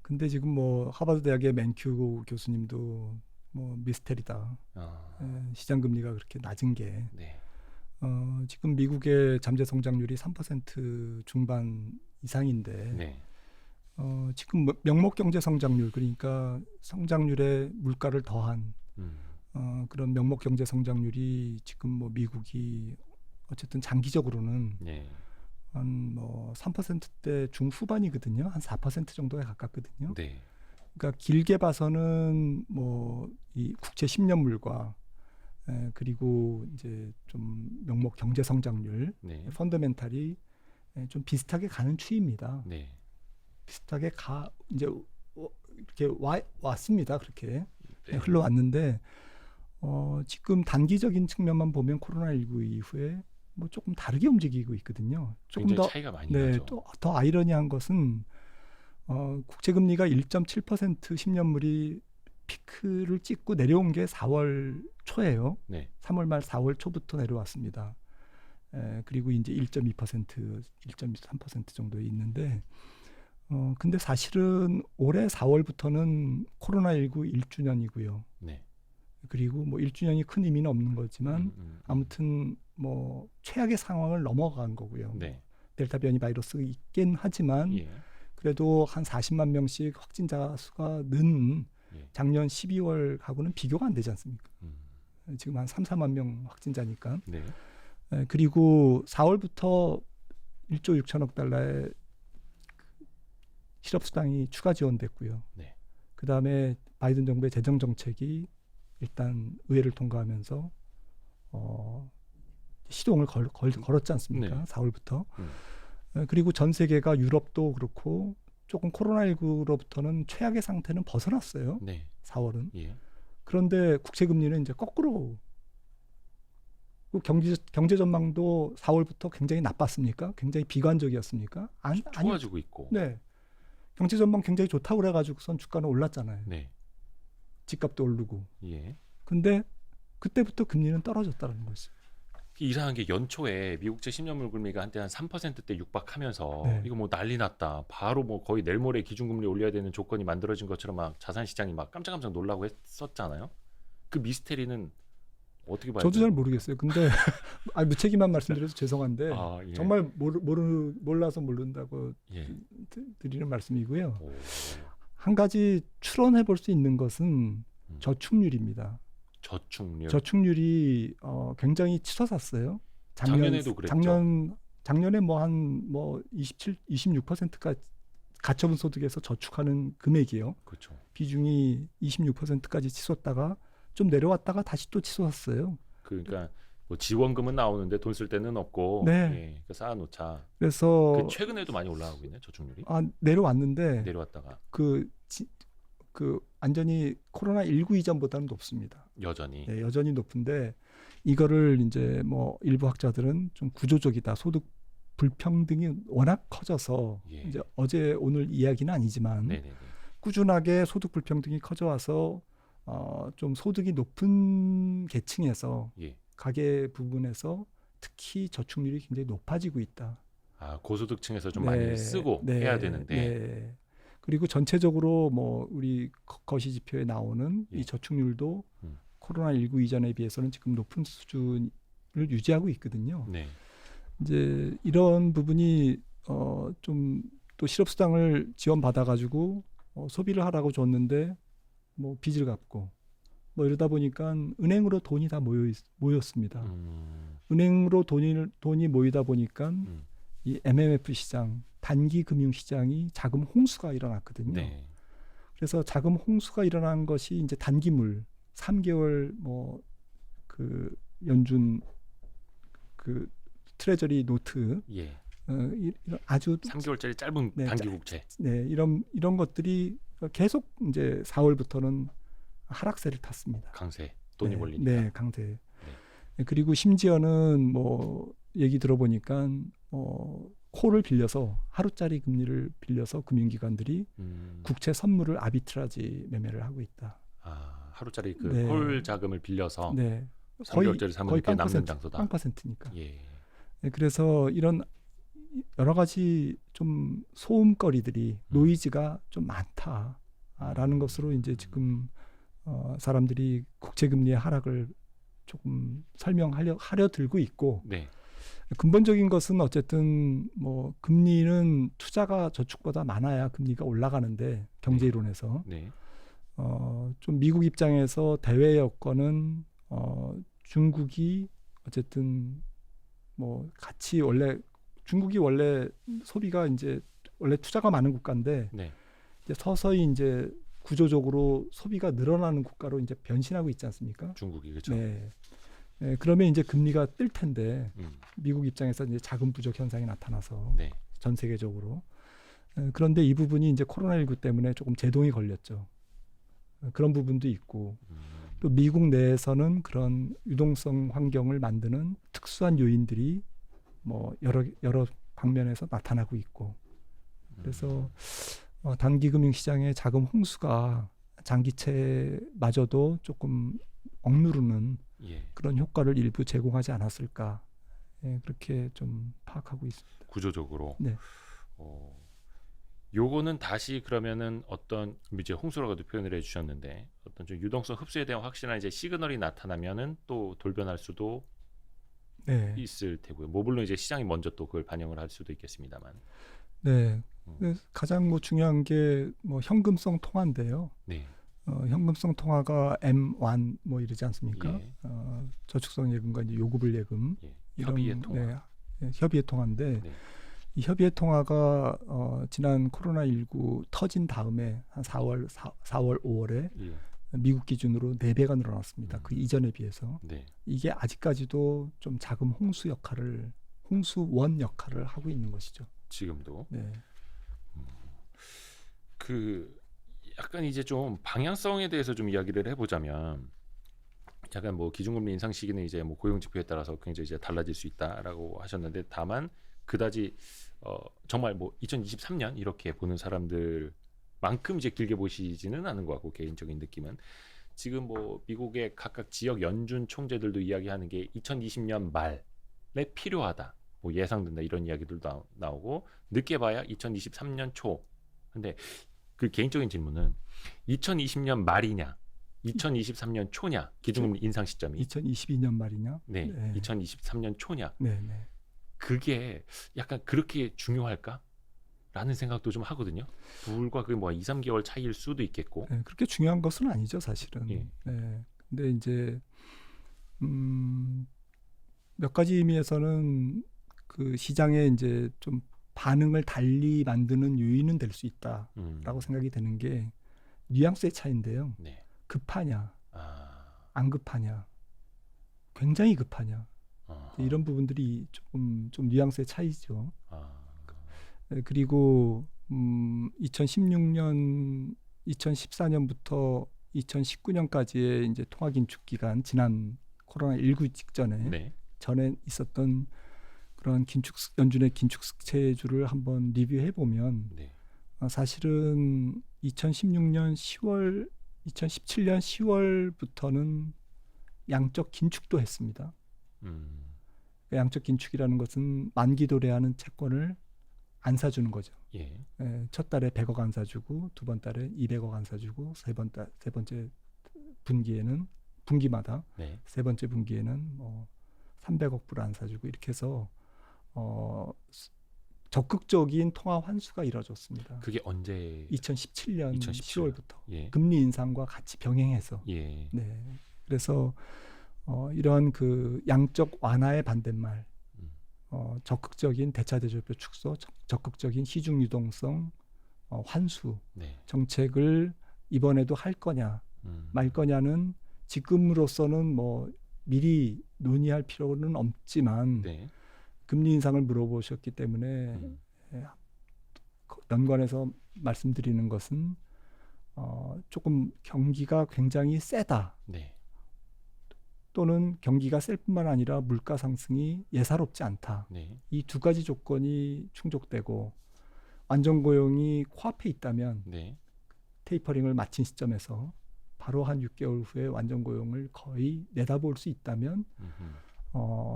Speaker 2: 근데 지금 뭐 하버드 대학의 맨큐 교수님도 뭐 미스테리다. 시장 금리가 그렇게 낮은 게 지금 미국의 잠재 성장률이 3% 중반 이상인데. 지금 명목 경제 성장률, 그러니까 성장률에 물가를 더한 그런 명목 경제 성장률이 지금 뭐 미국이 어쨌든 장기적으로는 한 뭐 3%대 중후반이거든요. 한 4% 정도에 가깝거든요. 그러니까 길게 봐서는 뭐 이 국채 10년물과 그리고 이제 좀 명목 경제 성장률 펀더멘탈이 좀 비슷하게 가는 추이입니다. 비슷하게 이제 이렇게 왔습니다. 그렇게 흘러왔는데 지금 단기적인 측면만 보면 코로나19 이후에 뭐 조금 다르게 움직이고 있거든요. 조금 더
Speaker 1: 차이가 많이 나죠.
Speaker 2: 또 더 아이러니한 것은 국채 금리가 1.7% 10년물이 피크를 찍고 내려온 게 4월 초예요.
Speaker 1: 네.
Speaker 2: 3월 말 4월 초부터 내려왔습니다. 그리고 이제 1.2%, 1.3% 정도 있는데, 근데 사실은 올해 4월부터는 코로나19 1주년이고요.
Speaker 1: 네.
Speaker 2: 그리고 뭐 1주년이 큰 의미는 없는 거지만 아무튼 뭐 최악의 상황을 넘어간 거고요.
Speaker 1: 네.
Speaker 2: 델타 변이 바이러스가 있긴 하지만
Speaker 1: 예.
Speaker 2: 그래도 한 40만 명씩 확진자 수가 는
Speaker 1: 예.
Speaker 2: 작년 12월하고는 비교가 안 되지 않습니까? 지금 한 3, 4만 명 확진자니까.
Speaker 1: 네.
Speaker 2: 그리고 4월부터 1조 6천억 달러의 실업수당이 추가 지원됐고요.
Speaker 1: 네. 그다음에
Speaker 2: 바이든 정부의 재정 정책이 일단 의회를 통과하면서 시동을 걸었지 않습니까?
Speaker 1: 네.
Speaker 2: 4월부터. 그리고 전 세계가 유럽도 그렇고 조금 코로나19로부터는 최악의 상태는 벗어났어요.
Speaker 1: 네.
Speaker 2: 4월은.
Speaker 1: 예.
Speaker 2: 그런데 국채 금리는 이제 거꾸로 경제 전망도 4월부터 굉장히 나빴습니까? 굉장히 비관적이었습니까?
Speaker 1: 좋아지고 있고.
Speaker 2: 네. 경제 전망 굉장히 좋다고 그래가지고선 주가는 올랐잖아요.
Speaker 1: 네.
Speaker 2: 집값도 오르고.
Speaker 1: 예.
Speaker 2: 근데 그때부터 금리는 떨어졌다는 거죠.
Speaker 1: 이상한 게 연초에 미국채 10년 물금리가 한때 한 3%대 육박하면서
Speaker 2: 네.
Speaker 1: 이거 뭐 난리 났다. 바로 뭐 거의 내일 모레 기준금리 올려야 되는 조건이 만들어진 것처럼 막 자산 시장이 막 깜짝깜짝 놀라고 했었잖아요. 그 미스테리는 어떻게 봐야
Speaker 2: 저도 잘
Speaker 1: 되나요?
Speaker 2: 모르겠어요. 근데 무책임한 말씀드려서 죄송한데
Speaker 1: 예.
Speaker 2: 정말 몰라서 모른다고
Speaker 1: 예.
Speaker 2: 드리는 말씀이고요.
Speaker 1: 오.
Speaker 2: 한 가지 추론해 볼 수 있는 것은 저축률입니다. 저축률이 굉장히 치솟았어요.
Speaker 1: 작년에도 그랬죠.
Speaker 2: 작년에 뭐 한 27, 26%까지 가처분 소득에서 저축하는 금액이요.
Speaker 1: 그렇죠.
Speaker 2: 비중이 26%까지 치솟다가 좀 내려왔다가 다시 또 치솟았어요.
Speaker 1: 그러니까 뭐 지원금은 나오는데 돈 쓸 데는 없고
Speaker 2: 네.
Speaker 1: 예, 쌓아놓자.
Speaker 2: 그래서
Speaker 1: 최근에도 많이 올라가고 있네 저축률이.
Speaker 2: 내려왔는데
Speaker 1: 내려왔다가
Speaker 2: 그 완전히 코로나19 이전보다는 높습니다.
Speaker 1: 여전히.
Speaker 2: 네, 여전히 높은데 이거를 이제 뭐 일부 학자들은 좀 구조적이다. 소득 불평등이 워낙 커져서
Speaker 1: 예.
Speaker 2: 이제 어제 오늘 이야기는 아니지만
Speaker 1: 네네네.
Speaker 2: 꾸준하게 소득 불평등이 커져와서 좀 소득이 높은 계층에서
Speaker 1: 예.
Speaker 2: 가계 부분에서 특히 저축률이 굉장히 높아지고 있다.
Speaker 1: 고소득층에서 좀 많이 쓰고 해야 되는데.
Speaker 2: 네. 그리고 전체적으로 뭐 우리 거시지표에 나오는
Speaker 1: 예.
Speaker 2: 이 저축률도 코로나19 이전에 비해서는 지금 높은 수준을 유지하고 있거든요.
Speaker 1: 네.
Speaker 2: 이제 이런 부분이 좀 또 실업수당을 지원받아가지고 소비를 하라고 줬는데 뭐 빚을 갚고 뭐 이러다 보니까 은행으로 돈이 다 모였습니다. 은행으로 돈이 모이다 보니까 이 MMF 시장, 단기 금융 시장이 자금 홍수가 일어났거든요.
Speaker 1: 네.
Speaker 2: 그래서 자금 홍수가 일어난 것이 이제 단기물 3개월 뭐 그 연준 그 트레저리 노트
Speaker 1: 예.
Speaker 2: 이런 아주
Speaker 1: 3개월짜리 짧은
Speaker 2: 네,
Speaker 1: 단기 국채.
Speaker 2: 네, 이런 것들이 계속 이제 4월부터는 하락세를 탔습니다.
Speaker 1: 강세. 돈이 몰리니까.
Speaker 2: 네, 강세. 네. 그리고 심지어는 뭐 얘기 들어보니까 콜을 빌려서 하루짜리 금리를 빌려서 금융기관들이 국채 선물을 아비트라지 매매를 하고 있다.
Speaker 1: 하루짜리 콜 자금을 빌려서
Speaker 2: 네.
Speaker 1: 3개월짜리 사면
Speaker 2: 거의
Speaker 1: 이렇게 남는 장소다.
Speaker 2: 빵퍼센트니까.
Speaker 1: 예.
Speaker 2: 네, 그래서 이런 여러 가지 좀 소음거리들이 노이즈가 좀 많다라는 것으로 이제 지금 사람들이 국채 금리의 하락을 조금 설명하려 들고 있고.
Speaker 1: 네.
Speaker 2: 근본적인 것은 어쨌든 뭐 금리는 투자가 저축보다 많아야 금리가 올라가는데 경제 이론에서
Speaker 1: 네.
Speaker 2: 좀 미국 입장에서 대외 여건은 중국이 어쨌든 뭐 같이 중국이 원래 소비가 이제 원래 투자가 많은 국가인데
Speaker 1: 네.
Speaker 2: 이제 서서히 이제 구조적으로 소비가 늘어나는 국가로 이제 변신하고 있지 않습니까?
Speaker 1: 중국이 그렇죠.
Speaker 2: 네. 네, 그러면 이제 금리가 뜰 텐데 미국 입장에서 이제 자금 부족 현상이 나타나서
Speaker 1: 네.
Speaker 2: 전 세계적으로 그런데 이 부분이 이제 코로나19 때문에 조금 제동이 걸렸죠. 그런 부분도 있고 또 미국 내에서는 그런 유동성 환경을 만드는 특수한 요인들이 뭐 여러 방면에서 나타나고 있고 그래서 단기 금융 시장의 자금 홍수가 장기채마저도 조금 억누르는
Speaker 1: 예.
Speaker 2: 그런 효과를 일부 제공하지 않았을까. 예, 그렇게 좀 파악하고 있습니다.
Speaker 1: 구조적으로.
Speaker 2: 네.
Speaker 1: 요거는 다시 그러면은 어떤 이제 홍수라고도 표현을 해주셨는데 어떤 좀 유동성 흡수에 대한 확실한 이제 시그널이 나타나면은 또 돌변할 수도
Speaker 2: 네.
Speaker 1: 있을 테고요. 뭐 물론 이제 시장이 먼저 또 그걸 반영을 할 수도 있겠습니다만.
Speaker 2: 네. 가장 뭐 중요한 게 뭐 현금성 통화인데요.
Speaker 1: 네.
Speaker 2: 현금성 통화가 M1 뭐 이러지 않습니까?
Speaker 1: 예.
Speaker 2: 저축성 예금과 이제 요구불 예금.
Speaker 1: 예. 협의의 통화.
Speaker 2: 네, 협의의 통화인데
Speaker 1: 네.
Speaker 2: 이 협의의 통화가 지난 코로나19 터진 다음에 한 4월, 5월에
Speaker 1: 예.
Speaker 2: 미국 기준으로 4배가 늘어났습니다. 그 이전에 비해서.
Speaker 1: 네.
Speaker 2: 이게 아직까지도 좀 자금 홍수원 역할을 하고 있는 것이죠.
Speaker 1: 지금도.
Speaker 2: 네.
Speaker 1: 그 약간 이제 좀 방향성에 대해서 좀 이야기를 해보자면 약간 뭐 기준금리 인상 시기는 이제 뭐 고용 지표에 따라서 굉장히 이제 달라질 수 있다라고 하셨는데 다만 그다지 정말 뭐 2023년 이렇게 보는 사람들만큼 이제 길게 보시지는 않은 것 같고 개인적인 느낌은 지금 뭐 미국의 각각 지역 연준 총재들도 이야기하는 게 2020년 말에 필요하다. 뭐 예상된다 이런 이야기들도 나오고 늦게 봐야 2023년 초. 근데 그 개인적인 질문은 2020년 말이냐 2023년 초냐 기준금리 인상 시점이
Speaker 2: 2022년 말이냐?
Speaker 1: 네, 네. 2023년 초냐?
Speaker 2: 네, 네.
Speaker 1: 그게 약간 그렇게 중요할까? 라는 생각도 좀 하거든요. 둘과 그게 뭐 2, 3개월 차이일 수도 있겠고.
Speaker 2: 네, 그렇게 중요한 것은 아니죠, 사실은.
Speaker 1: 예.
Speaker 2: 네. 근데 이제 몇 가지 의미에서는 그 시장에 이제 좀 반응을 달리 만드는 요인은 될 수 있다라고 생각이 되는 게 뉘앙스의 차이인데요.
Speaker 1: 네.
Speaker 2: 급하냐, 안 급하냐, 굉장히 급하냐. 이런 부분들이 조금 좀 뉘앙스의 차이죠. 그리고 2016년, 2014년부터 2019년까지의 이제 통화 긴축 기간, 지난 코로나19 직전에
Speaker 1: 네.
Speaker 2: 전에 있었던 그런 연준의 긴축 스케줄을 한번 리뷰해 보면
Speaker 1: 네.
Speaker 2: 사실은 2016년 10월, 2017년 10월부터는 양적 긴축도 했습니다. 양적 긴축이라는 것은 만기 도래하는 채권을 안 사주는 거죠.
Speaker 1: 예.
Speaker 2: 첫 달에 100억 안 사주고 두 번 달에 200억 안 사주고 세 번째 분기에는 분기마다
Speaker 1: 네.
Speaker 2: 세 번째 분기에는 뭐 300억 불 안 사주고 이렇게 해서 적극적인 통화 환수가 이루어졌습니다.
Speaker 1: 그게 언제?
Speaker 2: 2017년 10월부터
Speaker 1: 예.
Speaker 2: 금리 인상과 같이 병행해서.
Speaker 1: 예.
Speaker 2: 네. 그래서 이러한 그 양적 완화의 반대말, 적극적인 대차대조표 축소, 적극적인 시중 유동성 환수
Speaker 1: 네.
Speaker 2: 정책을 이번에도 할 거냐 말 거냐는 지금으로서는 뭐 미리 논의할 필요는 없지만
Speaker 1: 네.
Speaker 2: 금리 인상을 물어보셨기 때문에 연관해서 말씀드리는 것은 조금 경기가 굉장히 세다.
Speaker 1: 네.
Speaker 2: 또는 경기가 셀 뿐만 아니라 물가 상승이 예사롭지 않다.
Speaker 1: 네.
Speaker 2: 이 두 가지 조건이 충족되고 안정고용이 코앞에 있다면
Speaker 1: 네.
Speaker 2: 테이퍼링을 마친 시점에서 바로 한 6개월 후에 완전고용을 거의 내다볼 수 있다면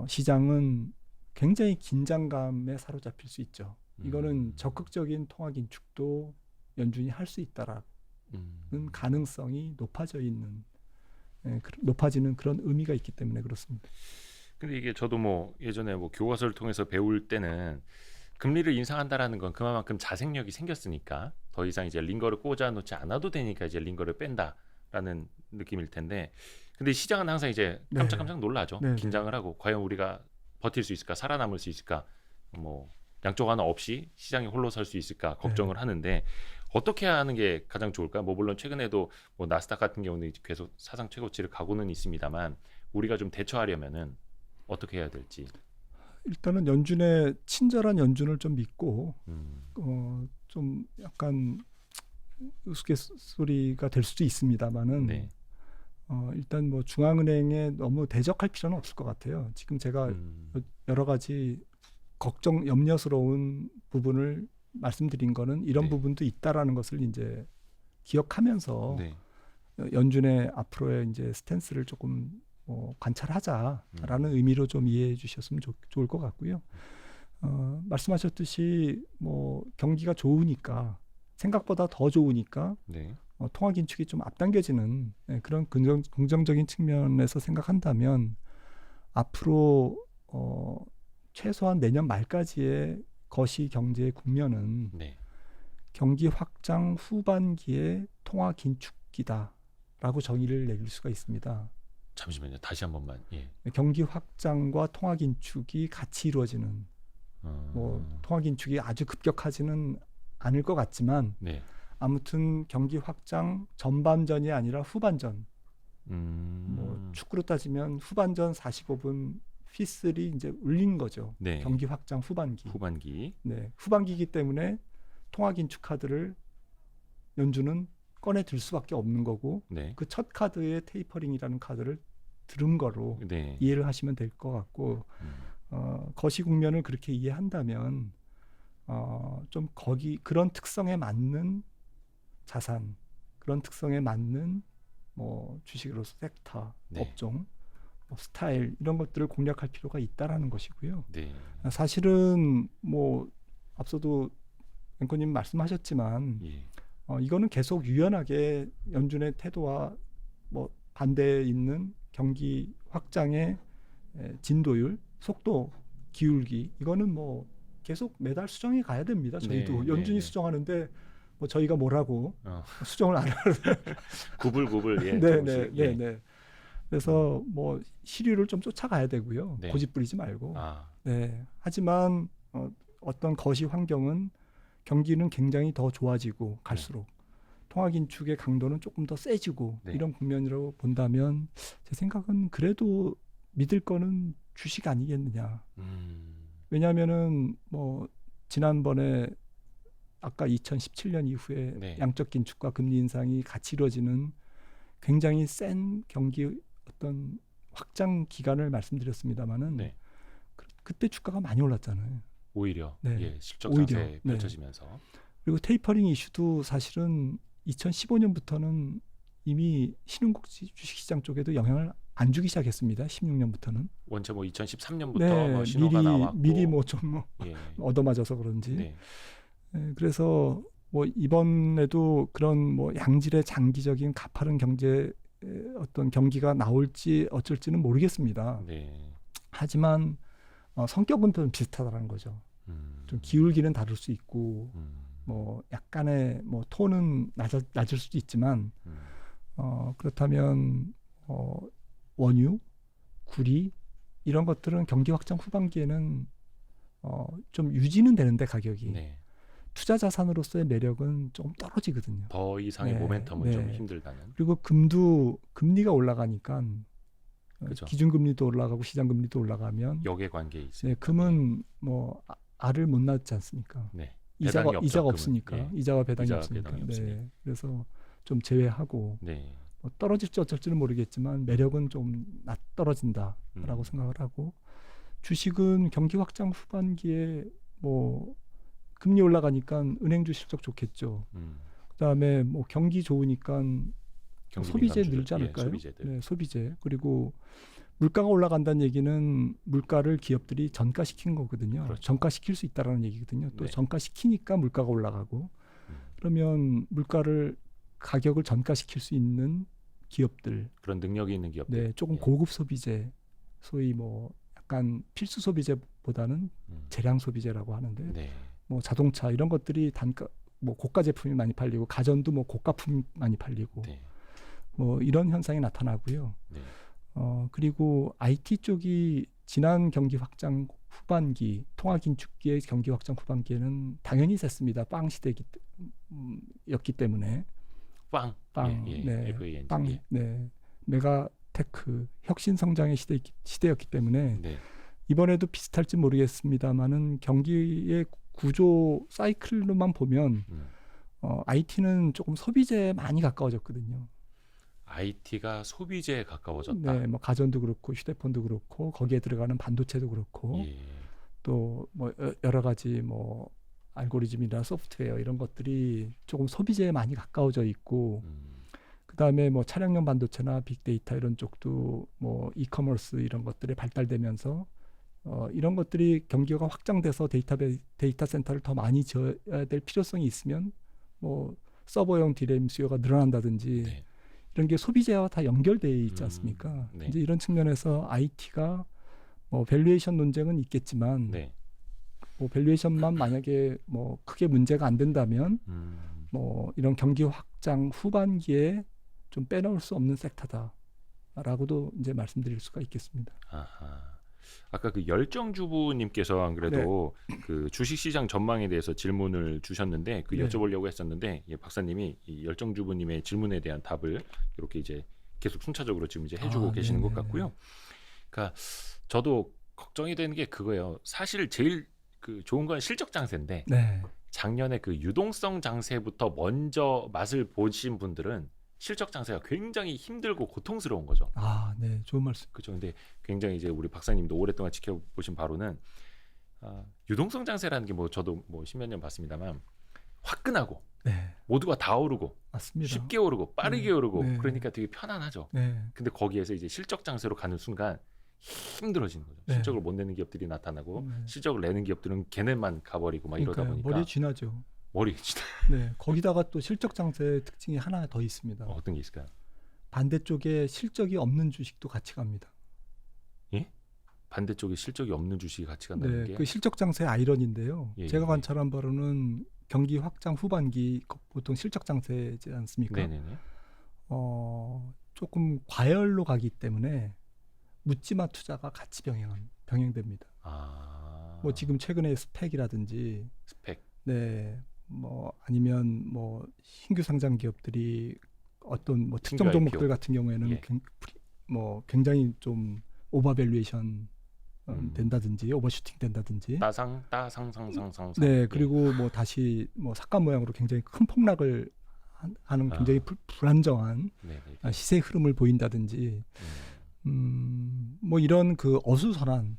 Speaker 2: 시장은 굉장히 긴장감에 사로잡힐 수 있죠. 이거는 적극적인 통화 긴축도 연준이 할 수 있다라는 가능성이 높아지는 그런 의미가 있기 때문에 그렇습니다.
Speaker 1: 근데 이게 저도 뭐 예전에 뭐 교과서를 통해서 배울 때는 금리를 인상한다라는 건 그만큼 자생력이 생겼으니까 더 이상 이제 링거를 꽂아 놓지 않아도 되니까 이제 링거를 뺀다라는 느낌일 텐데 근데 시장은 항상 이제 깜짝깜짝 놀라죠.
Speaker 2: 네.
Speaker 1: 긴장을 하고 과연 우리가 버틸 수 있을까, 살아남을 수 있을까, 뭐 양쪽 하나 없이 시장이 홀로 설 수 있을까 걱정을 하는데 어떻게 하는 게 가장 좋을까? 뭐 물론 최근에도 뭐 나스닥 같은 경우는 계속 사상 최고치를 가고는 있습니다만 우리가 좀 대처하려면은 어떻게 해야 될지.
Speaker 2: 일단은 연준의 친절한 연준을 좀 믿고 좀 약간 우스갯소리가 될 수도 있습니다만은
Speaker 1: 네.
Speaker 2: 일단 뭐 중앙은행에 너무 대적할 필요는 없을 것 같아요. 지금 제가 여러 가지 염려스러운 부분을 말씀드린 거는 이런
Speaker 1: 네.
Speaker 2: 부분도 있다라는 것을 이제 기억하면서
Speaker 1: 네.
Speaker 2: 연준의 앞으로의 이제 스탠스를 조금 관찰하자라는 의미로 좀 이해해 주셨으면 좋을 것 같고요. 말씀하셨듯이 뭐 경기가 좋으니까 생각보다 더 좋으니까
Speaker 1: 네.
Speaker 2: 통화 긴축이 좀 앞당겨지는 그런 긍정적인 측면에서 생각한다면 앞으로 최소한 내년 말까지의 거시 경제 국면은
Speaker 1: 네. 경기
Speaker 2: 확장 후반기의 통화 긴축기다라고 정의를 내릴 수가 있습니다.
Speaker 1: 잠시만요. 다시 한 번만. 예.
Speaker 2: 경기 확장과 통화 긴축이 같이 이루어지는 뭐 통화 긴축이 아주 급격하지는 않을 것 같지만
Speaker 1: 네.
Speaker 2: 아무튼 경기 확장 전반전이 아니라 후반전. 뭐 축구로 따지면 후반전 45분 휘슬이 이제 울린 거죠.
Speaker 1: 네.
Speaker 2: 경기 확장 후반기. 네, 후반기이기 때문에 통화 긴축 카드를 연준은 꺼내 들 수밖에 없는 거고
Speaker 1: 네.
Speaker 2: 그 첫 카드의 테이퍼링이라는 카드를 들은 거로
Speaker 1: 네.
Speaker 2: 이해를 하시면 될 것 같고 거시 국면을 그렇게 이해한다면 좀 그런 특성에 맞는 자산, 그런 특성에 맞는 뭐 주식으로서 섹터,
Speaker 1: 네.
Speaker 2: 업종, 뭐 스타일 이런 것들을 공략할 필요가 있다라는 것이고요.
Speaker 1: 네.
Speaker 2: 사실은 뭐 앞서도 앵커님 말씀하셨지만
Speaker 1: 예.
Speaker 2: 이거는 계속 유연하게 연준의 태도와 뭐 반대에 있는 경기 확장의 진도율, 속도, 기울기 이거는 뭐 계속 매달 수정해 가야 됩니다. 저희도
Speaker 1: 네,
Speaker 2: 연준이
Speaker 1: 네.
Speaker 2: 수정하는데 뭐 저희가 뭐라고 수정을 안 하는
Speaker 1: 구불 예.
Speaker 2: 네. 그래서 뭐 시류를 좀 쫓아가야 되고요.
Speaker 1: 네.
Speaker 2: 고집 부리지 말고. 네. 하지만 어떤 거시 환경은 경기는 굉장히 더 좋아지고 갈수록 통화 긴축의 강도는 조금 더 세지고 이런 국면으로 본다면 제 생각은 그래도 믿을 거는 주식 아니겠느냐. 왜냐하면은 뭐 지난번에 아까 2017년 이후에 양적 긴축과 금리 인상이 같이 이루어지는 굉장히 센 경기 어떤 확장 기간을 말씀드렸습니다마는 그때 주가가 많이 올랐잖아요.
Speaker 1: 오히려 실적 상세 펼쳐지면서
Speaker 2: 그리고 테이퍼링 이슈도 사실은 2015년부터는 이미 신흥국 주식시장 쪽에도 영향을 안 주기 시작했습니다. 16년부터는
Speaker 1: 원체 뭐 2013년부터 뭐 신호가 나왔고
Speaker 2: 미리 뭐 좀 얻어맞아서 그런지 그래서 뭐 이번에도 그런 뭐 양질의 장기적인 가파른 경제 어떤 경기가 나올지 어쩔지는 모르겠습니다. 하지만 성격은 좀 비슷하다는 거죠. 좀 기울기는 다를 수 있고 뭐 약간의 뭐 톤은 낮을 수도 있지만 그렇다면 원유, 구리 이런 것들은 경기 확장 후반기에는 좀 유지는 되는데 가격이 투자 자산으로서의 매력은 조금 떨어지거든요.
Speaker 1: 더 이상의 모멘텀은 좀 힘들다는.
Speaker 2: 그리고 금리가 올라가니까 그렇죠. 기준금리도 올라가고 시장금리도 올라가면
Speaker 1: 역의 관계에 있습니다.
Speaker 2: 금은 뭐 알을 못 낳지 않습니까? 이자가 없으니까 이자와 배당이 없으니까. 그래서 좀 제외하고 뭐 떨어질지 어쩔지는 모르겠지만 매력은 좀 떨어진다라고 생각을 하고 주식은 경기 확장 후반기에 뭐 금리 올라가니까 은행주 실적 좋겠죠. 그다음에 뭐 경기 좋으니까 소비재 늘지 않을까요? 소비재. 그리고 물가가 올라간다는 얘기는 물가를 기업들이 전가시킨 거거든요. 그렇죠. 전가시킬 수 있다라는 얘기거든요. 또 전가시키니까 물가가 올라가고 그러면 가격을 전가시킬 수 있는 기업들
Speaker 1: 그런 능력이 있는 기업들
Speaker 2: 조금 고급 소비재 소위 뭐 약간 필수 소비재보다는 재량 소비재라고 하는데 뭐 자동차 이런 것들이 뭐 고가 제품이 많이 팔리고 가전도 뭐 고가품 많이 팔리고 뭐 이런 현상이 나타나고요. 그리고 IT 쪽이 지난 경기 확장 후반기 통화 긴축기의 경기 확장 후반기에는 당연히 셌습니다. 빵 시대였기 때문에 빵 메가테크 혁신 성장의 시대였기 때문에 이번에도 비슷할지 모르겠습니다만은 경기의 구조 사이클로만 보면 IT는 조금 소비재에 많이 가까워졌거든요.
Speaker 1: IT가 소비재에 가까워졌다.
Speaker 2: 뭐 가전도 그렇고 휴대폰도 그렇고 거기에 들어가는 반도체도 그렇고 또 뭐 여러 가지 뭐 알고리즘이나 소프트웨어 이런 것들이 조금 소비재에 많이 가까워져 있고 그다음에 뭐 차량용 반도체나 빅데이터 이런 쪽도 뭐 이커머스 이런 것들이 발달되면서 이런 것들이 경기가 확장돼서 데이터 센터를 더 많이 지어야 될 필요성이 있으면 뭐 서버용 디램 수요가 늘어난다든지
Speaker 1: 네.
Speaker 2: 이런 게 소비재와 다 연결되어 있지 않습니까?
Speaker 1: 네.
Speaker 2: 이제 이런 측면에서 IT가 뭐 밸류에이션 논쟁은 있겠지만
Speaker 1: 네.
Speaker 2: 뭐 밸류에이션만 만약에 뭐 크게 문제가 안 된다면 뭐 이런 경기 확장 후반기에 좀 빼놓을 수 없는 섹터다라고도 이제 말씀드릴 수가 있겠습니다.
Speaker 1: 아하. 아까 그 열정주부님께서 안 그래도 그 주식시장 전망에 대해서 질문을 주셨는데 그 여쭤보려고 했었는데 박사님이 이 열정주부님의 질문에 대한 답을 이렇게 이제 계속 순차적으로 지금 이제 해주고 계시는 것 같고요. 그러니까 저도 걱정이 되는 게 그거예요. 사실 제일 그 좋은 건 실적 장세인데 작년에 그 유동성 장세부터 먼저 맛을 보신 분들은 실적 장세가 굉장히 힘들고 고통스러운 거죠.
Speaker 2: 네, 좋은 말씀.
Speaker 1: 그렇죠. 근데 굉장히 이제 우리 박사님도 오랫동안 지켜보신 바로는 유동성 장세라는 게 뭐 저도 뭐 십몇 년 봤습니다만 화끈하고 모두가 다 오르고
Speaker 2: 맞습니다.
Speaker 1: 쉽게 오르고 빠르게 오르고 그러니까 되게 편안하죠. 근데 거기에서 이제 실적 장세로 가는 순간 힘들어지는 거죠. 실적을 못 내는 기업들이 나타나고 실적을 내는 기업들은 걔네만 가버리고 막 이러다 보니까
Speaker 2: 머리에 쥐나죠.
Speaker 1: 머리 진짜.
Speaker 2: 거기다가 또 실적 장세의 특징이 하나 더 있습니다.
Speaker 1: 어떤 게 있을까요?
Speaker 2: 반대쪽에 실적이 없는 주식도 같이 갑니다.
Speaker 1: 예? 반대쪽에 실적이 없는 주식이 같이 간다는 게?
Speaker 2: 그 실적 장세의 아이러니인데요. 제가 관찰한 바로는 경기 확장 후반기 보통 실적 장세지 않습니까? 조금 과열로 가기 때문에 묻지마 투자가 같이 병행됩니다. 뭐 지금 최근에 스펙이라든지 뭐 아니면 뭐 신규 상장 기업들이 어떤 뭐 특정 종목들 같은 경우에는 뭐 굉장히 좀 오버밸류에이션 된다든지 오버슈팅 된다든지
Speaker 1: 따상상상상상
Speaker 2: 그리고 뭐 다시 뭐 삭감 모양으로 굉장히 큰 폭락을 하는 굉장히 불안정한 시세 흐름을 보인다든지 뭐 이런 그 어수선한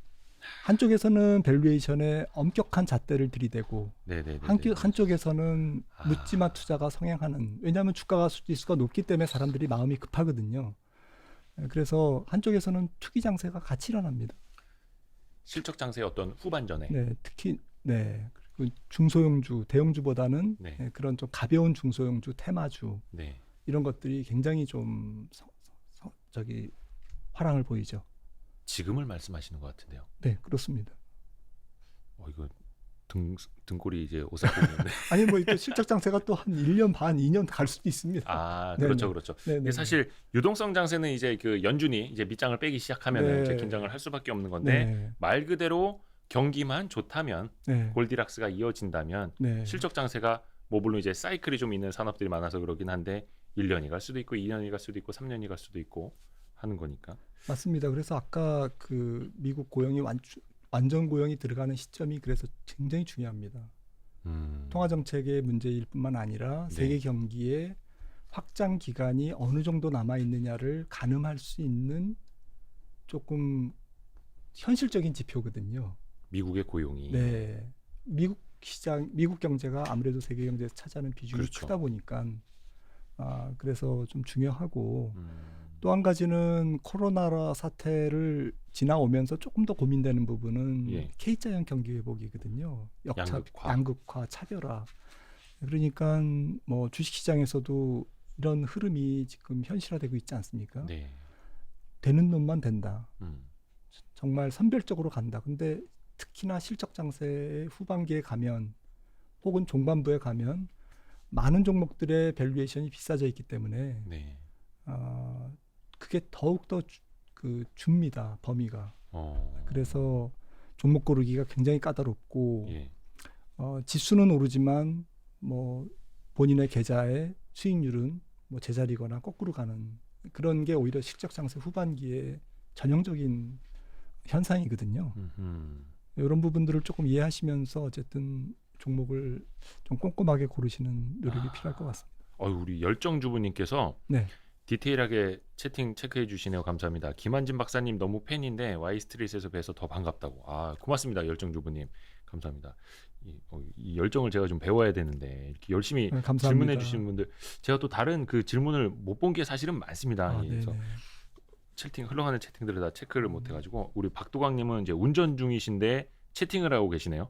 Speaker 2: 한쪽에서는 밸류에이션에 엄격한 잣대를 들이대고 한쪽에서는 묻지마 투자가 성행하는, 왜냐하면 주가가 지수가 높기 때문에 사람들이 마음이 급하거든요. 그래서 한쪽에서는 투기 장세가 같이 일어납니다.
Speaker 1: 실적 장세의 어떤 후반전에
Speaker 2: 특히 그리고 중소형주 대형주보다는 그런 좀 가벼운 중소형주 테마주 이런 것들이 굉장히 좀 화랑을 보이죠.
Speaker 1: 지금을 말씀하시는 것 같은데요.
Speaker 2: 네, 그렇습니다.
Speaker 1: 이거 등골이 이제 오싹해지는데.
Speaker 2: 아니 뭐 또 실적 장세가 또 한 1년 반, 2년 갈 수도 있습니다.
Speaker 1: 그렇죠. 사실 유동성 장세는 이제 그 연준이 이제 밑장을 빼기 시작하면 이제 긴장을 할 수밖에 없는 건데 말 그대로 경기만 좋다면 골디락스가 이어진다면 실적 장세가 뭐 물론 이제 사이클이 좀 있는 산업들이 많아서 그러긴 한데 1년이 갈 수도 있고 2년이 갈 수도 있고 3년이 갈 수도 있고 하는 거니까. 맞습니다.
Speaker 2: 그래서 아까 그 미국 고용이 완전 고용이 들어가는 시점이 그래서 굉장히 중요합니다. 통화 정책의 문제일 뿐만 아니라 세계 경기의 확장 기간이 어느 정도 남아 있느냐를 가늠할 수 있는 조금 현실적인 지표거든요.
Speaker 1: 미국의 고용이.
Speaker 2: 미국 경제가 아무래도 세계 경제에서 차지하는 비중이 크다 보니까 그래서 좀 중요하고 또 한 가지는 코로나 사태를 지나오면서 조금 더 고민되는 부분은 K자형 경기 회복이거든요. 양극화, 차별화. 그러니까 뭐 주식시장에서도 이런 흐름이 지금 현실화되고 있지 않습니까? 되는 놈만 된다. 정말 선별적으로 간다. 근데 특히나 실적 장세 후반기에 가면 혹은 종반부에 가면 많은 종목들의 밸류에이션이 비싸져 있기 때문에 그게 더욱더 줍니다. 범위가. 그래서 종목 고르기가 굉장히 까다롭고 지수는 오르지만 뭐 본인의 계좌의 수익률은 뭐 제자리거나 거꾸로 가는 그런 게 오히려 실적 장세 후반기에 전형적인 현상이거든요. 이런 부분들을 조금 이해하시면서 어쨌든 종목을 좀 꼼꼼하게 고르시는 노력이 필요할 것 같습니다.
Speaker 1: 우리 열정주부님께서 디테일하게 채팅 체크해 주시네요. 감사합니다. 김한진 박사님 너무 팬인데 와이스트릿에서 뵈서 더 반갑다고. 고맙습니다. 열정주부님. 감사합니다. 이 열정을 제가 좀 배워야 되는데 이렇게 열심히
Speaker 2: 감사합니다.
Speaker 1: 질문해 주시는 분들 제가 또 다른 그 질문을 못 본 게 사실은 많습니다. 그래서 흘러가는 채팅들을 다 체크를 못 해가지고 우리 박도광님은 이제 운전 중이신데 채팅을 하고 계시네요.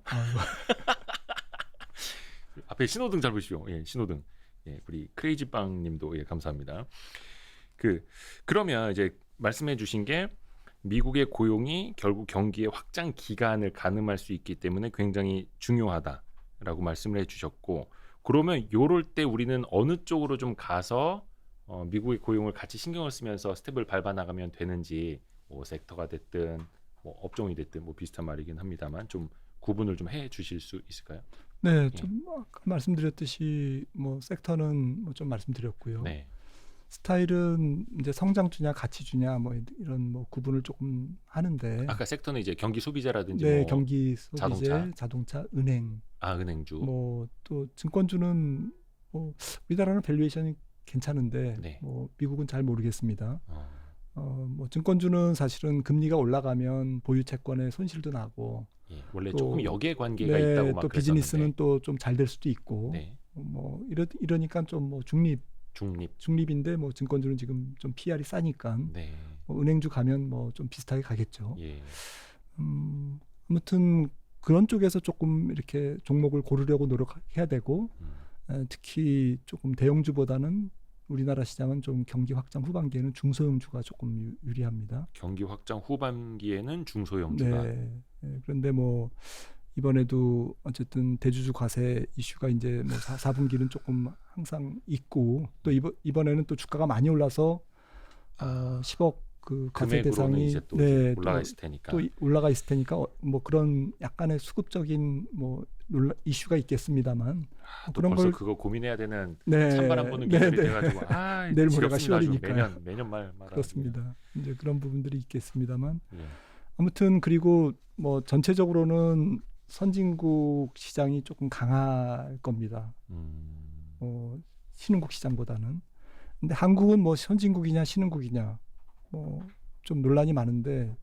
Speaker 1: 앞에 신호등 잘 보십시오. 예, 신호등. 예, 우리 크레이지빵님도 예, 감사합니다. 그러면 이제 말씀해 주신 게 미국의 고용이 결국 경기의 확장 기간을 가늠할 수 있기 때문에 굉장히 중요하다라고 말씀을 해주셨고, 그러면 요럴 때 우리는 어느 쪽으로 좀 가서 미국의 고용을 같이 신경을 쓰면서 스텝을 밟아 나가면 되는지, 뭐 섹터가 됐든 뭐 업종이 됐든 뭐 비슷한 말이긴 합니다만 좀 구분을 좀 해주실 수 있을까요?
Speaker 2: 네, 좀 아까 말씀드렸듯이 뭐 섹터는 뭐 좀 말씀드렸고요.
Speaker 1: 네.
Speaker 2: 스타일은 이제 성장주냐 가치주냐 뭐 이런 뭐 구분을 조금 하는데,
Speaker 1: 아까 섹터는 이제 경기 소비자라든지
Speaker 2: 네,
Speaker 1: 뭐
Speaker 2: 경기 소비재, 자동차, 은행,
Speaker 1: 은행주,
Speaker 2: 뭐 또 증권주는 뭐 우리나라는 밸류에이션이 괜찮은데
Speaker 1: 네.
Speaker 2: 뭐 미국은 잘 모르겠습니다. 뭐 증권주는 사실은 금리가 올라가면 보유 채권에 손실도 나고,
Speaker 1: 예, 원래 조금 역의 관계가
Speaker 2: 네,
Speaker 1: 있다고 막
Speaker 2: 또 비즈니스는 또 좀 잘 될 수도 있고,
Speaker 1: 네.
Speaker 2: 뭐 이러니까 좀 뭐 중립인데 뭐 증권주는 지금 좀 PR이 싸니까
Speaker 1: 네.
Speaker 2: 뭐 은행주 가면 뭐 좀 비슷하게 가겠죠.
Speaker 1: 예.
Speaker 2: 아무튼 그런 쪽에서 조금 이렇게 종목을 고르려고 노력해야 되고, 특히 조금 대형주보다는 우리나라 시장은 좀 경기 확장 후반기에는 중소형주가 조금 유리합니다.
Speaker 1: 경기 확장 후반기에는 중소형주가.
Speaker 2: 네. 그런데 뭐 이번에도 어쨌든 대주주 과세 이슈가 이제 뭐 4분기는 조금 항상 있고, 또 이번에는 또 주가가 많이 올라서 10억 그 과세 대상이
Speaker 1: 이제 또 올라가 있을 테니까.
Speaker 2: 또 올라가 있을 테니까 뭐 그런 약간의 수급적인 뭐 이슈가 있겠습니다만,
Speaker 1: 또
Speaker 2: 그런
Speaker 1: 벌써
Speaker 2: 걸
Speaker 1: 그거 고민해야 되는
Speaker 2: 네,
Speaker 1: 찬바람 부는 계절이 돼가지고
Speaker 2: 내일 모레가 10월이니까
Speaker 1: 매년 말
Speaker 2: 그렇습니다. 이제 그런 부분들이 있겠습니다만,
Speaker 1: 예.
Speaker 2: 아무튼 그리고 뭐 전체적으로는 선진국 시장이 조금 강할 겁니다. 신흥국 시장보다는. 근데 한국은 뭐 선진국이냐 신흥국이냐 뭐 좀 논란이 많은데,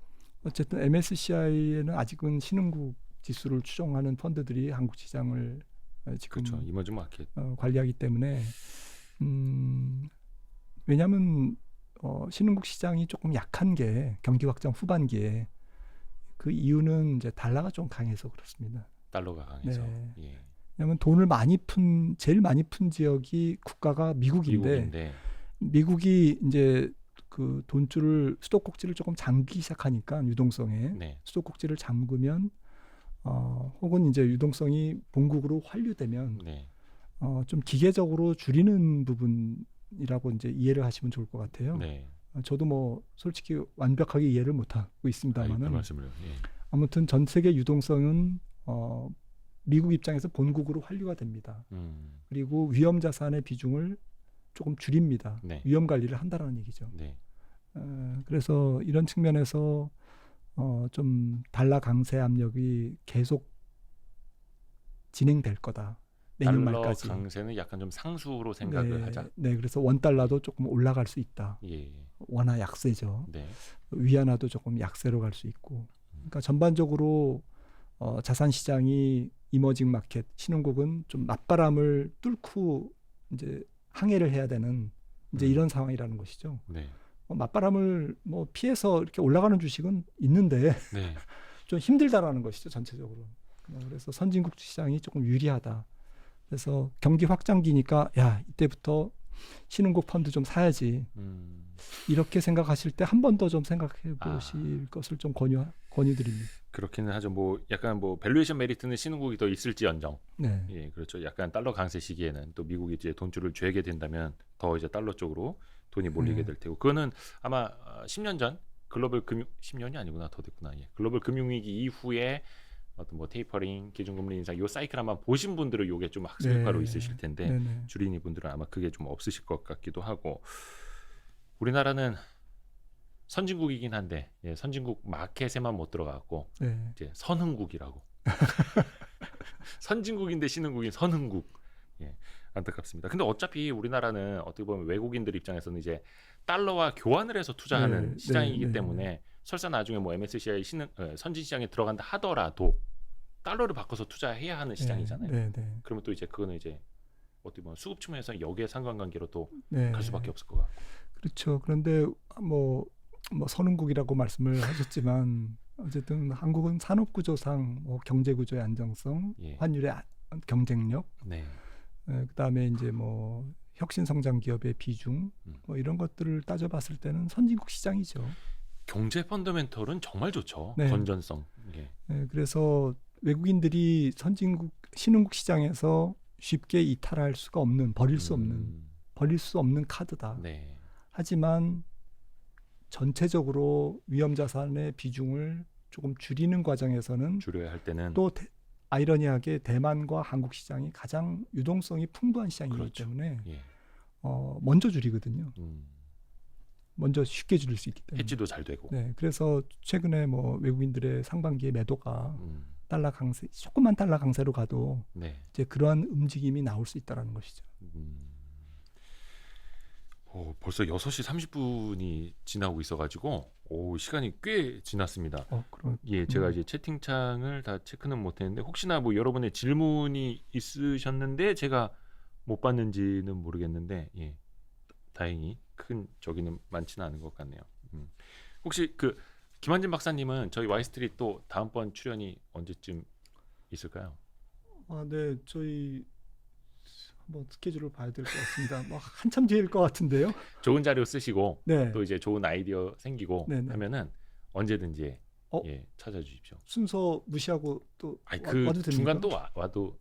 Speaker 2: 어쨌든 MSCI에는 아직은 신흥국 지수를 추종하는 펀드들이 한국 시장을 지금
Speaker 1: 그렇죠. 이머징 마켓
Speaker 2: 관리하기 때문에, 왜냐하면 신흥국 시장이 조금 약한 게 경기 확장 후반기에, 그 이유는 이제 달러가 좀 강해서 그렇습니다.
Speaker 1: 달러가 강해서.
Speaker 2: 네.
Speaker 1: 예.
Speaker 2: 왜냐하면 제일 많이 푼 지역이 국가가 미국인데 미국이 이제 그 돈줄을 수도꼭지를 조금 잠기 시작하니까 유동성에
Speaker 1: 네.
Speaker 2: 수도꼭지를 잠그면 혹은 이제 유동성이 본국으로 환류되면
Speaker 1: 네.
Speaker 2: 좀 기계적으로 줄이는 부분이라고 이제 이해를 하시면 좋을 것 같아요.
Speaker 1: 네.
Speaker 2: 저도 뭐 솔직히 완벽하게 이해를 못하고 있습니다만은,
Speaker 1: 말씀을요. 예.
Speaker 2: 아무튼 전 세계 유동성은 미국 입장에서 본국으로 환류가 됩니다. 그리고 위험 자산의 비중을 조금 줄입니다.
Speaker 1: 네.
Speaker 2: 위험 관리를 한다라는 얘기죠.
Speaker 1: 네.
Speaker 2: 그래서 이런 측면에서 좀 달러 강세 압력이 계속 진행될 거다. 내년
Speaker 1: 달러
Speaker 2: 말까지.
Speaker 1: 강세는 약간 좀 상수로 생각을 하자.
Speaker 2: 네, 그래서 원달러도 조금 올라갈 수 있다.
Speaker 1: 예.
Speaker 2: 원화 약세죠.
Speaker 1: 네.
Speaker 2: 위안화도 조금 약세로 갈 수 있고. 그러니까 전반적으로 자산 시장이 이머징 마켓, 신흥국은 좀 맞바람을 뚫고 이제 항해를 해야 되는 이제 이런 상황이라는 것이죠.
Speaker 1: 네.
Speaker 2: 맞바람을 뭐 피해서 이렇게 올라가는 주식은 있는데
Speaker 1: 네.
Speaker 2: 좀 힘들다라는 것이죠, 전체적으로. 그래서 선진국 시장이 조금 유리하다. 그래서 경기 확장기니까 야, 이때부터 신흥국 펀드 좀 사야지. 이렇게 생각하실 때 한 번 더 좀 생각해 보실 것을 좀 권유드립니다.
Speaker 1: 그렇기는 하죠. 뭐 약간 뭐 밸류에이션 메리트는 신흥국이 더 있을지언정.
Speaker 2: 네.
Speaker 1: 예, 그렇죠. 약간 달러 강세 시기에는 또 미국이 이제 돈줄을 죄게 된다면 더 이제 달러 쪽으로 돈이 몰리게 될 테고. 그거는 아마 10년 전 글로벌 금융 10년이 아니구나. 더 됐구나. 예. 글로벌 금융위기 이후에 어떤 뭐 테이퍼링, 기준금리 인상 요 사이클 한번 보신 분들은 요게 좀 학습 효과로 있으실 텐데 주린이 분들은 아마 그게 좀 없으실 것 같기도 하고. 우리나라는 선진국이긴 한데 선진국 마켓에만 못 들어갔고 이제 선흥국이라고. 선진국인데 신흥국인 선흥국. 예, 안타깝습니다. 근데 어차피 우리나라는 어떻게 보면 외국인들 입장에서는 이제 달러와 교환을 해서 투자하는 시장이기 때문에 설사 나중에 뭐 MSCI 선진 시장에 들어간다 하더라도 달러를 바꿔서 투자해야 하는 시장이잖아요.
Speaker 2: 네, 네.
Speaker 1: 그러면 또 이제 그거는 이제 어떻게 보면 수급 측면에서 역의 상관관계로 또
Speaker 2: 네.
Speaker 1: 갈 수밖에 없을 것 같고.
Speaker 2: 그렇죠. 그런데 뭐 선흥국이라고 말씀을 하셨지만 어쨌든 한국은 산업구조상 뭐 경제구조의 안정성,
Speaker 1: 예.
Speaker 2: 환율의 경쟁력,
Speaker 1: 네.
Speaker 2: 그다음에 이제 뭐 혁신성장 기업의 비중, 뭐 이런 것들을 따져봤을 때는 선진국 시장이죠.
Speaker 1: 경제 펀더멘털은 정말 좋죠.
Speaker 2: 네.
Speaker 1: 건전성. 예.
Speaker 2: 네, 그래서 외국인들이 선진국 신흥국 시장에서 쉽게 이탈할 수가 없는, 버릴 수 없는 카드다.
Speaker 1: 네.
Speaker 2: 하지만 전체적으로 위험자산의 비중을 조금 줄이는 과정에서는
Speaker 1: 줄여야 할 때는
Speaker 2: 또 아이러니하게 대만과 한국 시장이 가장 유동성이 풍부한 시장이기
Speaker 1: 그렇죠.
Speaker 2: 때문에
Speaker 1: 예.
Speaker 2: 먼저 줄이거든요. 먼저 쉽게 줄일 수 있기 때문에.
Speaker 1: 해지도 잘 되고.
Speaker 2: 네, 그래서 최근에 뭐 외국인들의 상반기의 매도가 달러 강세, 조금만 달러 강세로 가도
Speaker 1: 네.
Speaker 2: 이제 그러한 움직임이 나올 수 있다라는 것이죠.
Speaker 1: 벌써 6시 30분이 지나고 있어가지고 시간이 꽤 지났습니다. 예, 제가 이제 채팅창을 다 체크는 못했는데 혹시나 뭐 여러분의 질문이 있으셨는데 제가 못 봤는지는 모르겠는데 예, 다행히 큰 저기는 많지는 않은 것 같네요. 혹시 그 김한진 박사님은 저희 와이스트릿 또 다음번 출연이 언제쯤 있을까요?
Speaker 2: 네, 저희 한번 스케줄을 봐야 될 것 같습니다. 뭐 한참 뒤일 것 같은데요.
Speaker 1: 좋은 자료 쓰시고
Speaker 2: 네.
Speaker 1: 또 이제 좋은 아이디어 생기고
Speaker 2: 네네.
Speaker 1: 하면은 언제든지 예, 찾아주십시오.
Speaker 2: 순서 무시하고 또
Speaker 1: 그
Speaker 2: 와도
Speaker 1: 중간 또 와도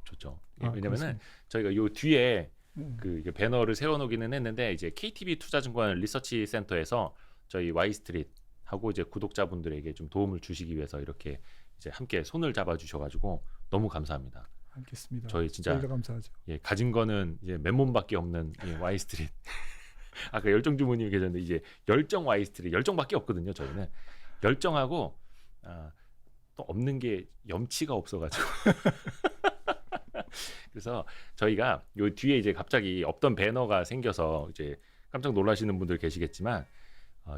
Speaker 1: 좋죠. 예, 왜냐면은
Speaker 2: 그렇습니다.
Speaker 1: 저희가 요 뒤에 그 배너를 세워놓기는 했는데 이제 KTB 투자증권 리서치 센터에서 저희 와이스트릿 하고 이제 구독자분들에게 좀 도움을 주시기 위해서 이렇게 이제 함께 손을 잡아주셔가지고 너무 감사합니다.
Speaker 2: 알겠습니다.
Speaker 1: 저희 진짜
Speaker 2: 저희가 감사하죠.
Speaker 1: 예, 가진 거는 이제 맨몸밖에 없는 와이스트릿. 아까 열정 주무님이 계셨는데 이제 열정 와이스트릿 열정밖에 없거든요. 저희는 열정하고 또 없는 게 염치가 없어가지고. 그래서 저희가 요 뒤에 이제 갑자기 없던 배너가 생겨서 이제 깜짝 놀라시는 분들 계시겠지만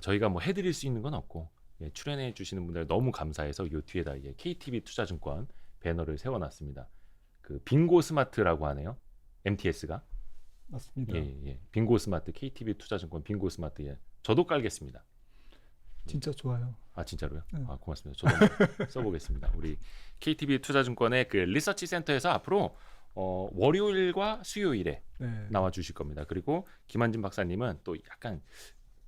Speaker 1: 저희가 뭐 해드릴 수 있는 건 없고 예, 출연해 주시는 분들 너무 감사해서 요 뒤에다 이제 KTB 투자증권 배너를 세워놨습니다. 그 빙고 스마트라고 하네요. MTS가
Speaker 2: 맞습니다.
Speaker 1: 예. 빙고 스마트 KTB 투자증권 빙고 스마트 예. 저도 깔겠습니다.
Speaker 2: 진짜 좋아요.
Speaker 1: 진짜로요?
Speaker 2: 네.
Speaker 1: 고맙습니다. 저도 한번 써보겠습니다. 우리 KTB 투자증권의 그 리서치 센터에서 앞으로 월요일과 수요일에 나와 주실 겁니다. 그리고 김한진 박사님은 또 약간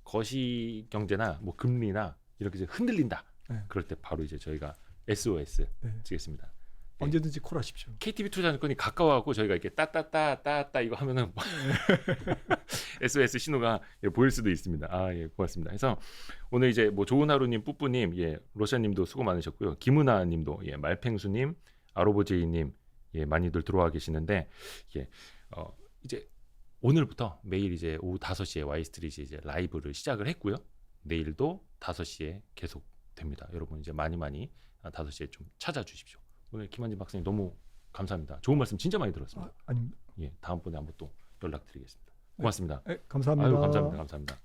Speaker 1: 거시 경제나 뭐 금리나 이렇게 이제 흔들린다. 그럴 때 바로 이제 저희가 SOS 찍겠습니다.
Speaker 2: 언제든지 콜하십시오.
Speaker 1: KTB 투자증권이 가까워갖고 저희가 이렇게 따따따 이거 하면은 SOS 신호가 보일 수도 있습니다. 예, 고맙습니다. 그래서 오늘 이제 뭐 좋은 하루님, 뿌뿌님, 예, 로샤님도 수고 많으셨고요. 김은아님도, 예, 말팽수님, 아로보제이님, 예, 많이들 들어와 계시는데, 예, 이제 오늘부터 매일 이제 오후 5시에 와이스트릿이 이제 라이브를 시작을 했고요. 내일도 5시에 계속 됩니다. 여러분 이제 많이 5시에 좀 찾아주십시오. 오늘 김한진 박사님 너무 감사합니다. 좋은 말씀 진짜 많이 들었습니다.
Speaker 2: 아닙니다.
Speaker 1: 예, 다음번에 한번 또 연락드리겠습니다. 고맙습니다.
Speaker 2: 감사합니다.
Speaker 1: 감사합니다.